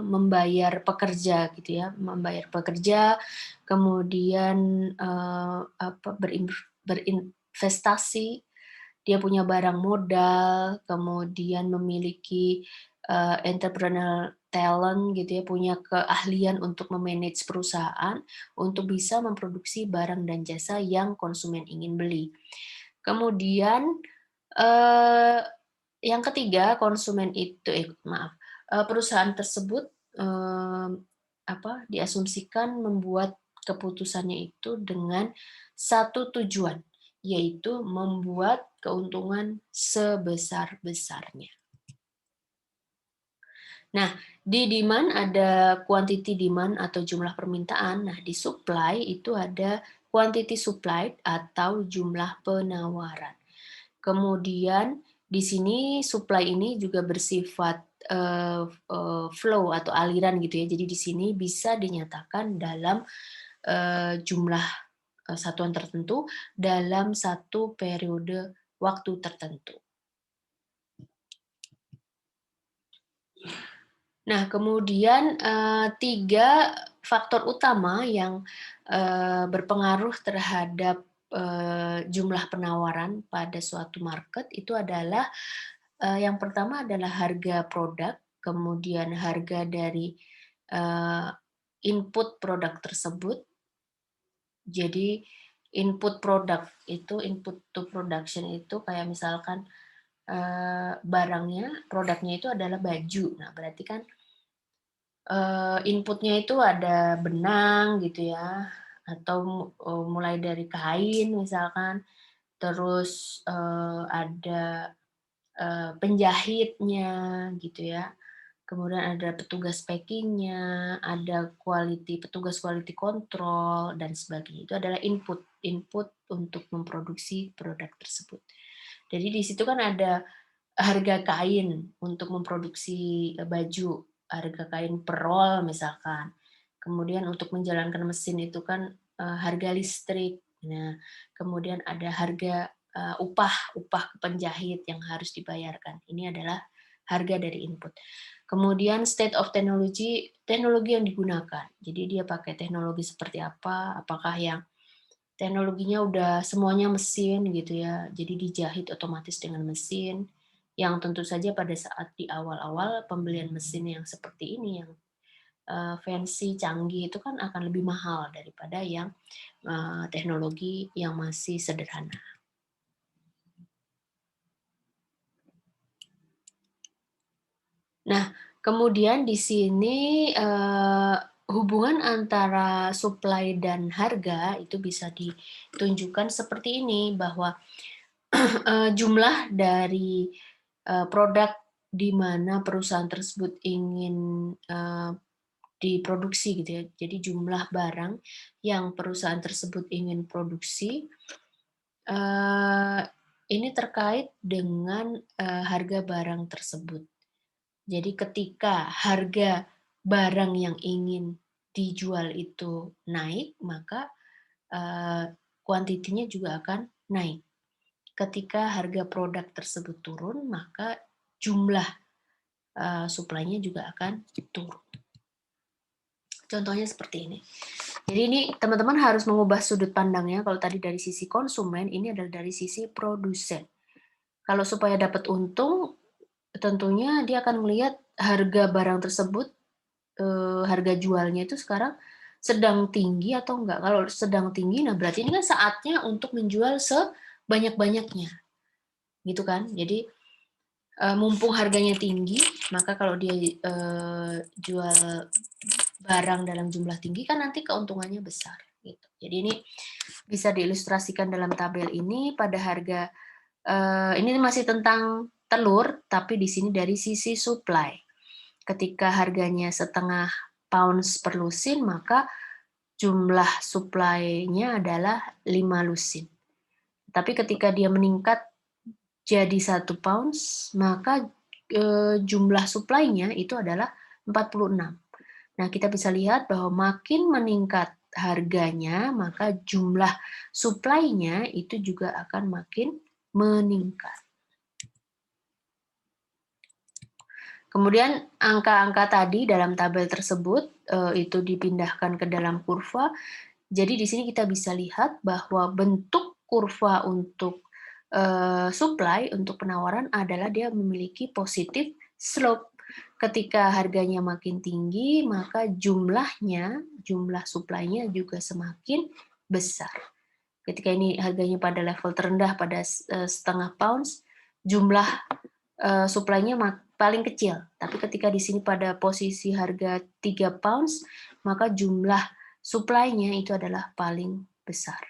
membayar pekerja gitu ya, membayar pekerja, kemudian berinvestasi, dia punya barang modal, kemudian memiliki entrepreneurial talent gitu ya, punya keahlian untuk memanage perusahaan untuk bisa memproduksi barang dan jasa yang konsumen ingin beli. Kemudian yang ketiga, perusahaan tersebut diasumsikan membuat keputusannya itu dengan satu tujuan, yaitu membuat keuntungan sebesar-besarnya. Nah, di demand ada quantity demand atau jumlah permintaan. Nah, di supply itu ada quantity supplied atau jumlah penawaran. Kemudian di sini supply ini juga bersifat flow atau aliran gitu ya. Jadi di sini bisa dinyatakan dalam jumlah satuan tertentu dalam satu periode waktu tertentu. Nah, kemudian tiga faktor utama yang berpengaruh terhadap jumlah penawaran pada suatu market itu adalah yang pertama adalah harga produk, kemudian harga dari input produk tersebut. Jadi input to production itu kayak misalkan produknya itu adalah baju. Nah, berarti kan inputnya itu ada benang gitu ya, atau mulai dari kain misalkan, terus ada penjahitnya gitu ya. kemudian ada petugas packingnya, ada petugas quality control, dan sebagainya. Itu adalah input untuk memproduksi produk tersebut. Jadi di situ kan ada harga kain untuk memproduksi baju, harga kain per roll misalkan. Kemudian untuk menjalankan mesin itu kan harga listrik. Nah, kemudian ada harga upah penjahit yang harus dibayarkan. Ini adalah harga dari input. Kemudian state of technology, teknologi yang digunakan. Jadi dia pakai teknologi seperti apa? Apakah yang teknologinya udah semuanya mesin gitu ya, jadi dijahit otomatis dengan mesin, yang tentu saja pada saat di awal-awal pembelian mesin yang seperti ini, yang fancy, canggih itu kan akan lebih mahal daripada yang teknologi yang masih sederhana. Nah, kemudian di sini hubungan antara supply dan harga itu bisa ditunjukkan seperti ini, bahwa jumlah dari produk di mana perusahaan tersebut ingin diproduksi gitu ya. Jadi jumlah barang yang perusahaan tersebut ingin produksi ini terkait dengan harga barang tersebut. Jadi ketika harga barang yang ingin dijual itu naik, maka kuantitinya juga akan naik. Ketika harga produk tersebut turun, maka jumlah supply-nya juga akan turun. Contohnya seperti ini. Jadi ini teman-teman harus mengubah sudut pandangnya. Kalau tadi dari sisi konsumen, ini adalah dari sisi produsen. Kalau supaya dapat untung, tentunya dia akan melihat harga barang tersebut, harga jualnya itu sekarang sedang tinggi atau enggak. Kalau sedang tinggi, nah berarti ini kan saatnya untuk menjual sebanyak-banyaknya. Gitu kan. Jadi mumpung harganya tinggi, maka kalau dia jual barang dalam jumlah tinggi kan nanti keuntungannya besar. Gitu. Jadi ini bisa diilustrasikan dalam tabel ini pada harga, ini masih tentang telur, tapi di sini dari sisi supply. Ketika harganya setengah pounds per lusin, maka jumlah supply-nya adalah 5 lusin. Tapi ketika dia meningkat jadi 1 pounds, maka jumlah supply-nya itu adalah 46. Nah, kita bisa lihat bahwa makin meningkat harganya, maka jumlah supply-nya itu juga akan makin meningkat. Kemudian angka-angka tadi dalam tabel tersebut itu dipindahkan ke dalam kurva. Jadi di sini kita bisa lihat bahwa bentuk kurva untuk supply, untuk penawaran adalah dia memiliki positif slope. Ketika harganya makin tinggi, maka jumlah supply-nya juga semakin besar. Ketika ini harganya pada level terendah pada setengah pounds, jumlah supply-nya paling kecil. Tapi ketika di sini pada posisi harga 3 pounds, maka jumlah supply-nya itu adalah paling besar.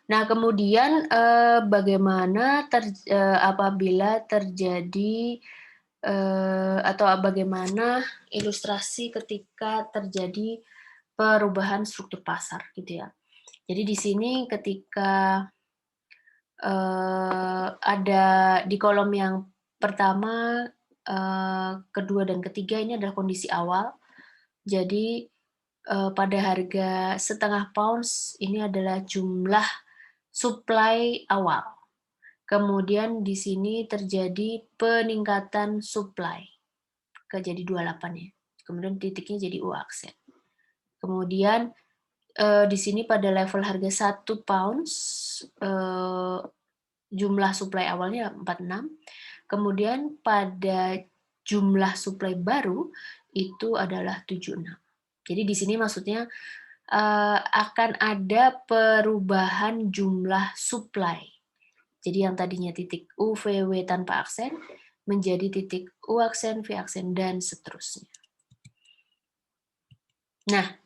Nah, kemudian bagaimana apabila terjadi atau bagaimana ilustrasi ketika terjadi perubahan struktur pasar gitu ya. Jadi di sini ketika ada di kolom yang pertama, kedua dan ketiga ini adalah kondisi awal. Jadi pada harga setengah pounds ini adalah jumlah supply awal. Kemudian di sini terjadi peningkatan supply jadi 28 ya. Kemudian titiknya jadi U aksen. Kemudian di sini pada level harga 1 pounds jumlah supply awalnya 46. Kemudian pada jumlah supply baru itu adalah 76. Jadi di sini maksudnya akan ada perubahan jumlah supply. Jadi yang tadinya titik U, V, W tanpa aksen menjadi titik U aksen, V aksen, dan seterusnya. Nah,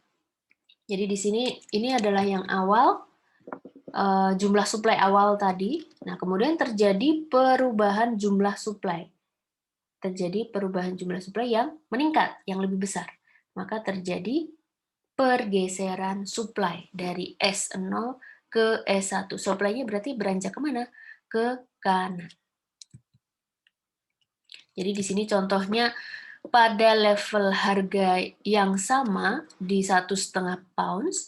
jadi di sini ini adalah yang awal, jumlah suplai awal tadi. Nah, kemudian terjadi perubahan jumlah suplai. Terjadi perubahan jumlah suplai yang meningkat, yang lebih besar. Maka terjadi pergeseran suplai dari S0 ke S1. Suplainya berarti beranjak kemana? Ke kanan. Jadi di sini contohnya pada level harga yang sama di 1,5 pounds,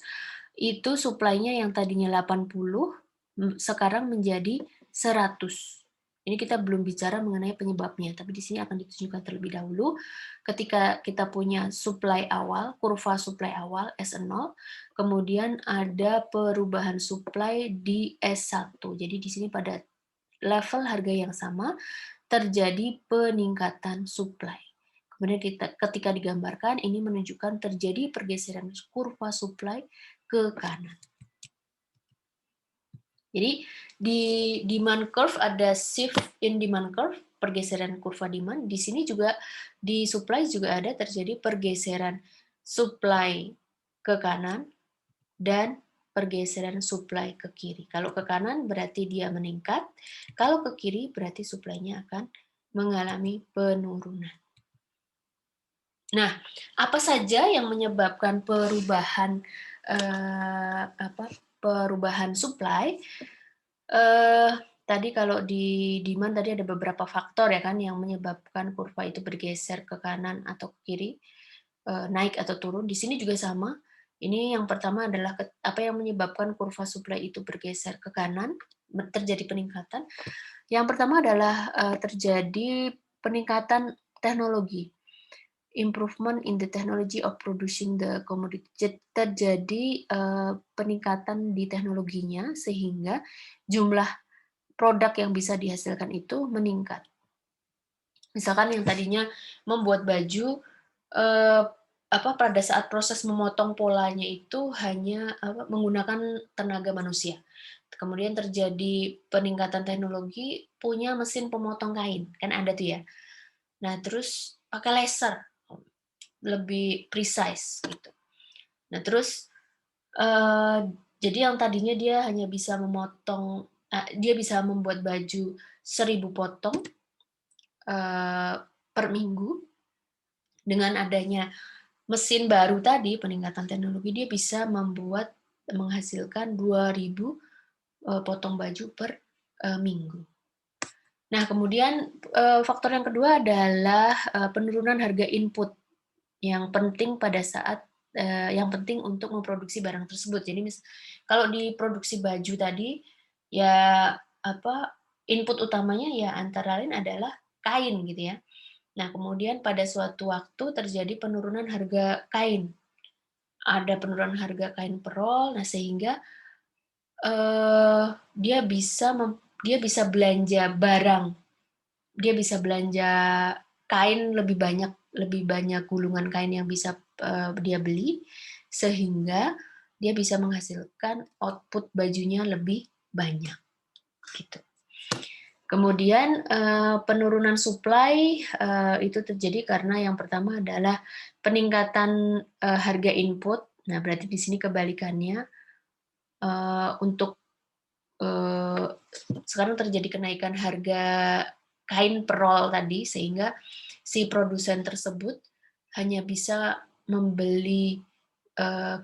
itu suplainya yang tadinya 80, sekarang menjadi 100. Ini kita belum bicara mengenai penyebabnya, tapi di sini akan ditunjukkan terlebih dahulu. Ketika kita punya suplai awal, kurva suplai awal S0, kemudian ada perubahan suplai di S1. Jadi di sini pada level harga yang sama, terjadi peningkatan suplai. Kemudian ketika digambarkan, ini menunjukkan terjadi pergeseran kurva suplai ke kanan. Jadi di demand curve ada shift in demand curve, pergeseran kurva demand. Di sini juga di supply juga ada terjadi pergeseran supply ke kanan dan pergeseran supply ke kiri. Kalau ke kanan berarti dia meningkat, kalau ke kiri berarti suplainya akan mengalami penurunan. Nah, apa saja yang menyebabkan perubahan perubahan supply? Tadi kalau di demand tadi ada beberapa faktor ya kan yang menyebabkan kurva itu bergeser ke kanan atau ke kiri, naik atau turun. Di sini juga sama. Ini yang pertama adalah apa yang menyebabkan kurva supply itu bergeser ke kanan, terjadi peningkatan. Yang pertama adalah terjadi peningkatan teknologi, improvement in the technology of producing the commodity. Terjadi peningkatan di teknologinya sehingga jumlah produk yang bisa dihasilkan itu meningkat. Misalkan yang tadinya membuat baju, pada saat proses memotong polanya itu hanya menggunakan tenaga manusia. Kemudian terjadi peningkatan teknologi, punya mesin pemotong kain, kan ada tuh ya. Nah, terus pakai laser, lebih precise gitu. Nah, terus jadi yang tadinya dia hanya bisa memotong, dia bisa membuat baju 1.000 potong per minggu. Dengan adanya mesin baru tadi, peningkatan teknologi, dia bisa menghasilkan 2.000 potong baju per minggu. Nah, kemudian faktor yang kedua adalah penurunan harga input yang penting pada saat yang penting untuk memproduksi barang tersebut. Jadi kalau di produksi baju tadi ya input utamanya ya antara lain adalah kain gitu ya. Nah, kemudian pada suatu waktu terjadi penurunan harga kain. Ada penurunan harga kain perol, nah sehingga dia bisa belanja barang, dia bisa belanja kain lebih banyak gulungan kain yang bisa dia beli, sehingga dia bisa menghasilkan output bajunya lebih banyak gitu. Kemudian penurunan supply itu terjadi karena yang pertama adalah peningkatan harga input. Nah, berarti di sini kebalikannya, untuk sekarang terjadi kenaikan harga kain perol tadi, sehingga si produsen tersebut hanya bisa membeli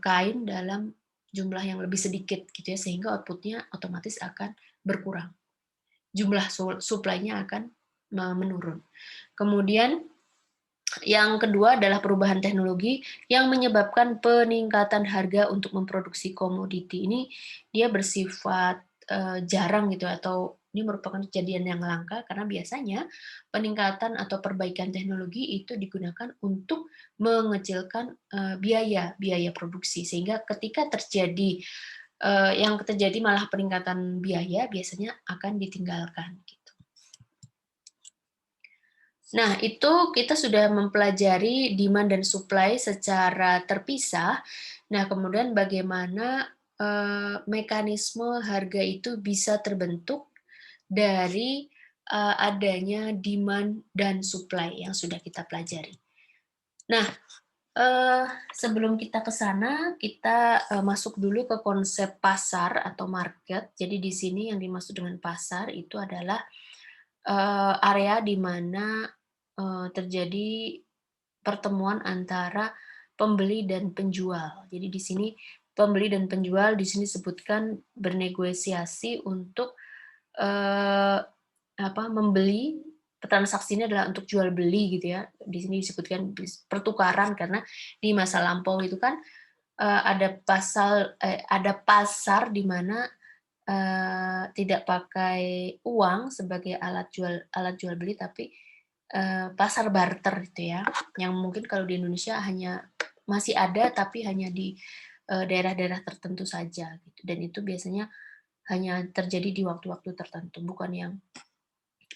kain dalam jumlah yang lebih sedikit gitu ya, sehingga outputnya otomatis akan berkurang. Jumlah supply-nya akan menurun. Kemudian yang kedua adalah perubahan teknologi yang menyebabkan peningkatan harga untuk memproduksi komoditi. Ini dia bersifat jarang gitu, atau ini merupakan kejadian yang langka karena biasanya peningkatan atau perbaikan teknologi itu digunakan untuk mengecilkan biaya produksi, sehingga ketika terjadi yang terjadi malah peningkatan biaya biasanya akan ditinggalkan gitu. Nah, itu kita sudah mempelajari demand dan supply secara terpisah. Nah, kemudian bagaimana mekanisme harga itu bisa terbentuk dari adanya demand dan supply yang sudah kita pelajari. Nah, Sebelum kita ke sana, kita masuk dulu ke konsep pasar atau market. Jadi di sini yang dimaksud dengan pasar itu adalah area di mana terjadi pertemuan antara pembeli dan penjual. Jadi di sini pembeli dan penjual di sini disebutkan bernegosiasi untuk membeli, transaksi ini adalah untuk jual beli gitu ya. Di sini disebutkan pertukaran karena di masa lampau itu kan ada pasar di mana tidak pakai uang sebagai alat jual beli, tapi pasar barter itu ya, yang mungkin kalau di Indonesia masih ada tapi hanya di daerah-daerah tertentu saja gitu. Dan itu biasanya hanya terjadi di waktu-waktu tertentu, bukan yang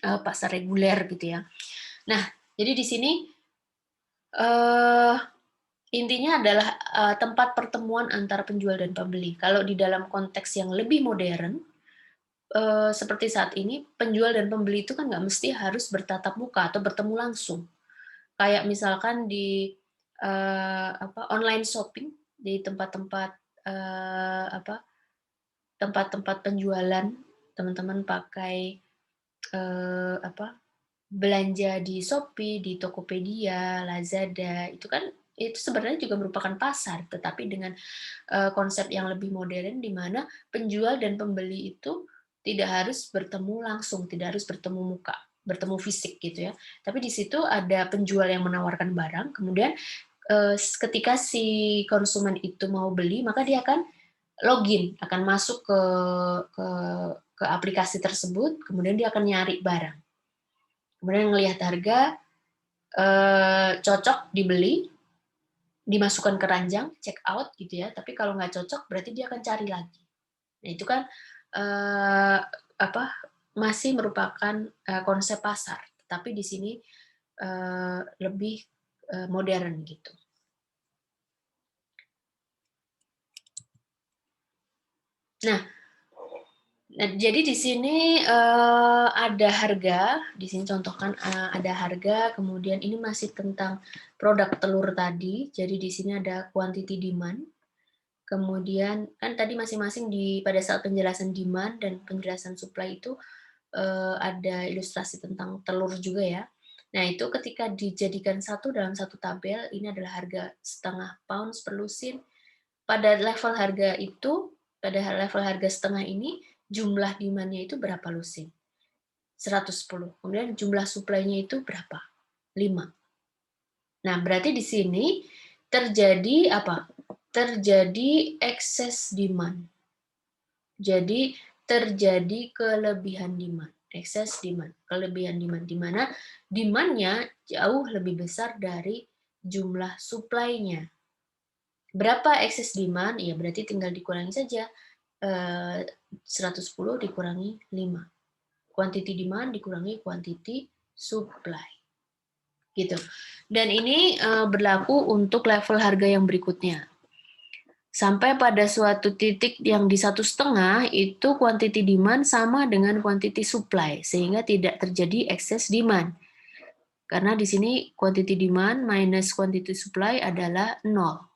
pasar reguler gitu ya. Nah, jadi di sini intinya adalah tempat pertemuan antara penjual dan pembeli. Kalau di dalam konteks yang lebih modern, seperti saat ini, penjual dan pembeli itu kan nggak mesti harus bertatap muka atau bertemu langsung. Kayak misalkan di online shopping, di tempat-tempat tempat-tempat penjualan, teman-teman pakai belanja di Shopee, di Tokopedia, Lazada, itu kan itu sebenarnya juga merupakan pasar, tetapi dengan konsep yang lebih modern di mana penjual dan pembeli itu tidak harus bertemu langsung, tidak harus bertemu muka, bertemu fisik gitu ya. Tapi di situ ada penjual yang menawarkan barang, kemudian ketika si konsumen itu mau beli, maka dia akan login, akan masuk ke ke aplikasi tersebut, kemudian dia akan nyari barang. Kemudian ngelihat harga, cocok dibeli, dimasukkan ke ranjang, check out gitu ya, tapi kalau nggak cocok berarti dia akan cari lagi. Nah itu kan, eee, apa, masih merupakan, konsep pasar, tapi di sini, lebih, modern gitu. Nah, jadi di sini, ada harga, di sini contohkan, ada harga, kemudian ini masih tentang produk telur tadi, jadi di sini ada quantity demand, kemudian kan tadi masing-masing pada saat penjelasan demand dan penjelasan supply itu, ada ilustrasi tentang telur juga ya. Nah itu ketika dijadikan satu dalam satu tabel, ini adalah harga setengah pounds per lusin, pada level harga itu, pada level harga setengah ini, jumlah demand-nya itu berapa lusin? 110. Kemudian jumlah supply-nya itu berapa? 5. Nah, berarti di sini terjadi apa? Terjadi excess demand. Jadi terjadi kelebihan demand, excess demand, kelebihan demand, di mana demand-nya jauh lebih besar dari jumlah supply-nya. Berapa excess demand? Ya berarti tinggal dikurangi saja, 110 dikurangi 5. Quantity demand dikurangi quantity supply. Gitu. Dan ini berlaku untuk level harga yang berikutnya. Sampai pada suatu titik yang di 1,5 itu quantity demand sama dengan quantity supply, sehingga tidak terjadi excess demand. Karena di sini quantity demand minus quantity supply adalah 0.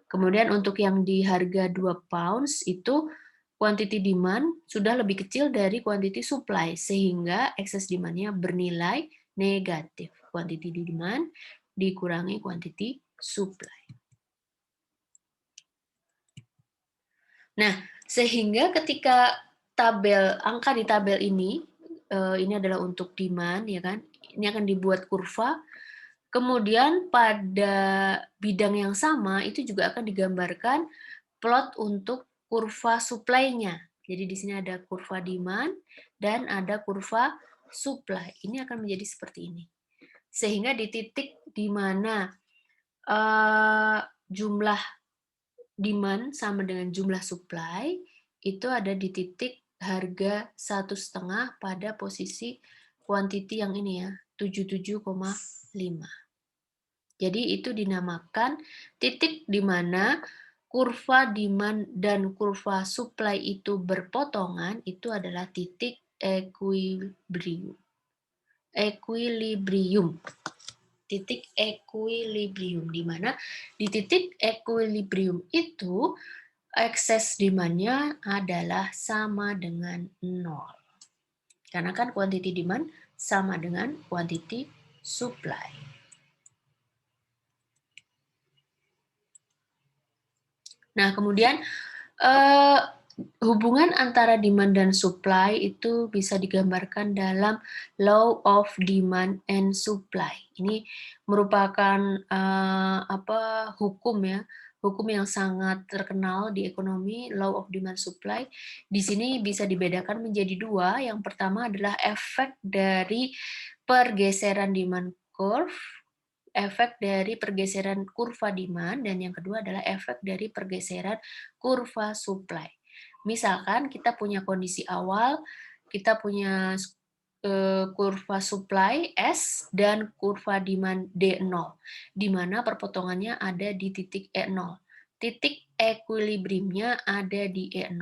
Kemudian untuk yang di harga 2 pounds itu quantity demand sudah lebih kecil dari quantity supply, sehingga excess demand-nya bernilai negatif. Quantity demand dikurangi quantity supply. Nah, sehingga ketika angka di tabel ini adalah untuk demand, ya kan? Ini akan dibuat kurva. Kemudian pada bidang yang sama itu juga akan digambarkan plot untuk kurva supply-nya. Jadi di sini ada kurva demand dan ada kurva supply. Ini akan menjadi seperti ini. Sehingga di titik di mana jumlah demand sama dengan jumlah supply, itu ada di titik harga 1,5 pada posisi quantity yang ini ya, 77,5. Jadi itu dinamakan titik di mana kurva demand dan kurva supply itu berpotongan, itu adalah titik equilibrium. Equilibrium. titik equilibrium, di mana di titik equilibrium itu excess demand-nya adalah sama dengan 0. Karena kan quantity demand sama dengan quantity supply. Nah, kemudian hubungan antara demand dan supply itu bisa digambarkan dalam law of demand and supply. Ini merupakan hukum ya, hukum yang sangat terkenal di ekonomi, law of demand supply. Di sini bisa dibedakan menjadi dua. Yang pertama adalah efek dari pergeseran demand curve, efek dari pergeseran kurva demand, dan yang kedua adalah efek dari pergeseran kurva supply. Misalkan kita punya kondisi awal, kita punya kurva supply S dan kurva demand D0, di mana perpotongannya ada di titik E0. Titik equilibriumnya ada di E0,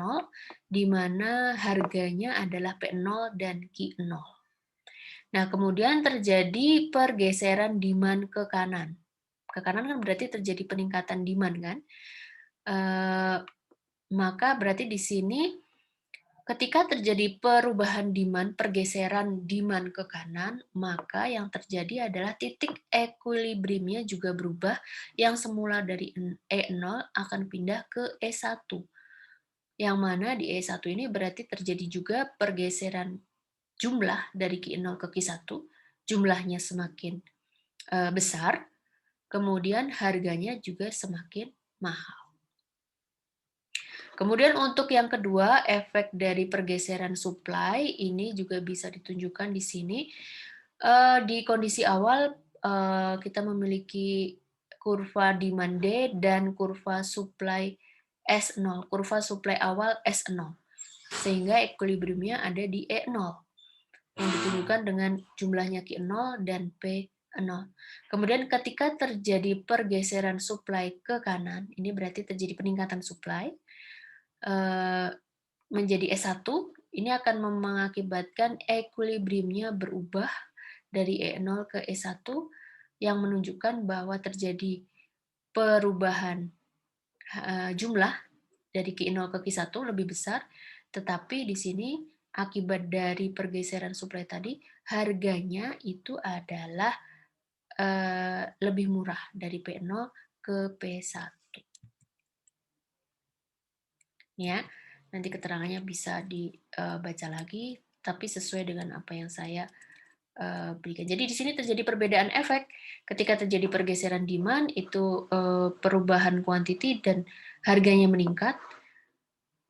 di mana harganya adalah P0 dan Q0. Nah, kemudian terjadi pergeseran demand ke kanan. Ke kanan kan berarti terjadi peningkatan demand kan? Maka berarti di sini ketika terjadi perubahan demand, pergeseran demand ke kanan, maka yang terjadi adalah titik equilibriumnya juga berubah, yang semula dari E0 akan pindah ke E1. Yang mana di E1 ini berarti terjadi juga pergeseran jumlah dari Q0 ke Q1, jumlahnya semakin besar, kemudian harganya juga semakin mahal. Kemudian untuk yang kedua, efek dari pergeseran supply ini juga bisa ditunjukkan di sini. Di kondisi awal kita memiliki kurva demand D dan kurva supply S0. Kurva supply awal S0. Sehingga equilibriumnya ada di E0. Yang ditunjukkan dengan jumlahnya Q0 dan P0. Kemudian ketika terjadi pergeseran supply ke kanan, ini berarti terjadi peningkatan supply, menjadi S1, ini akan mengakibatkan equilibriumnya berubah dari E0 ke E1, yang menunjukkan bahwa terjadi perubahan jumlah dari Q0 ke Q1 lebih besar, tetapi di sini akibat dari pergeseran supply tadi, harganya itu adalah lebih murah dari P0 ke P1. Ya, nanti keterangannya bisa dibaca lagi, tapi sesuai dengan apa yang saya berikan. Jadi di sini terjadi perbedaan efek ketika terjadi pergeseran demand, itu perubahan kuantiti dan harganya meningkat.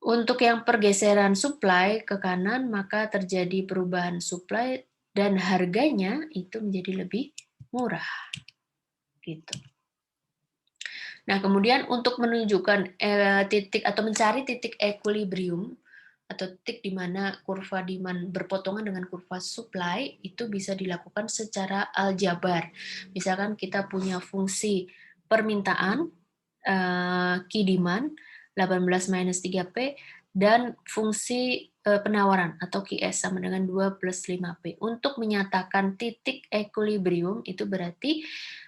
Untuk yang pergeseran supply ke kanan, maka terjadi perubahan supply dan harganya itu menjadi lebih murah. Gitu. Nah, kemudian untuk menunjukkan titik atau mencari titik equilibrium atau titik di mana kurva demand berpotongan dengan kurva supply, itu bisa dilakukan secara aljabar. Misalkan kita punya fungsi permintaan key demand 18 minus 3P dan fungsi penawaran atau QS sama dengan 2 plus 5P. Untuk menyatakan titik equilibrium itu berarti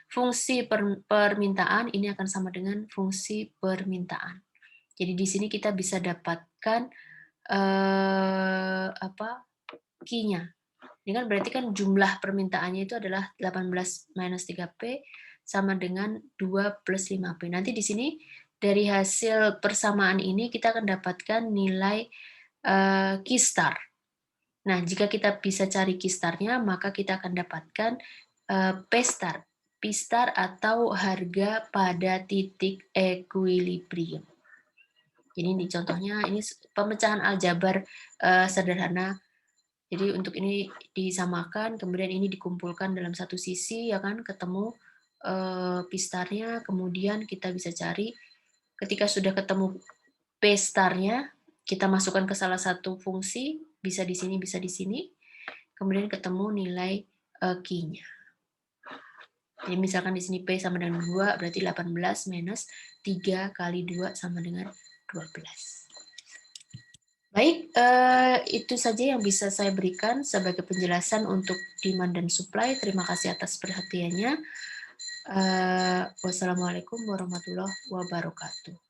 fungsi permintaan ini akan sama dengan fungsi permintaan. Jadi di sini kita bisa dapatkan key-nya. Ini kan berarti kan jumlah permintaannya itu adalah 18 minus 3P sama dengan 2 plus 5P. Nanti di sini dari hasil persamaan ini kita akan dapatkan nilai key star. Nah, jika kita bisa cari key star-nya, maka kita akan dapatkan P star. P star atau harga pada titik equilibrium. Jadi ini contohnya, ini pemecahan aljabar sederhana. Jadi untuk ini disamakan, kemudian ini dikumpulkan dalam satu sisi, ya kan, ketemu P star-nya, kemudian kita bisa cari, ketika sudah ketemu P star-nya, kita masukkan ke salah satu fungsi, bisa di sini, bisa di sini, kemudian ketemu nilai Q-nya. Jadi misalkan di sini P sama dengan 2, berarti 18 minus 3 kali 2 sama dengan 12. Baik, itu saja yang bisa saya berikan sebagai penjelasan untuk demand dan supply. Terima kasih atas perhatiannya. Wassalamualaikum warahmatullahi wabarakatuh.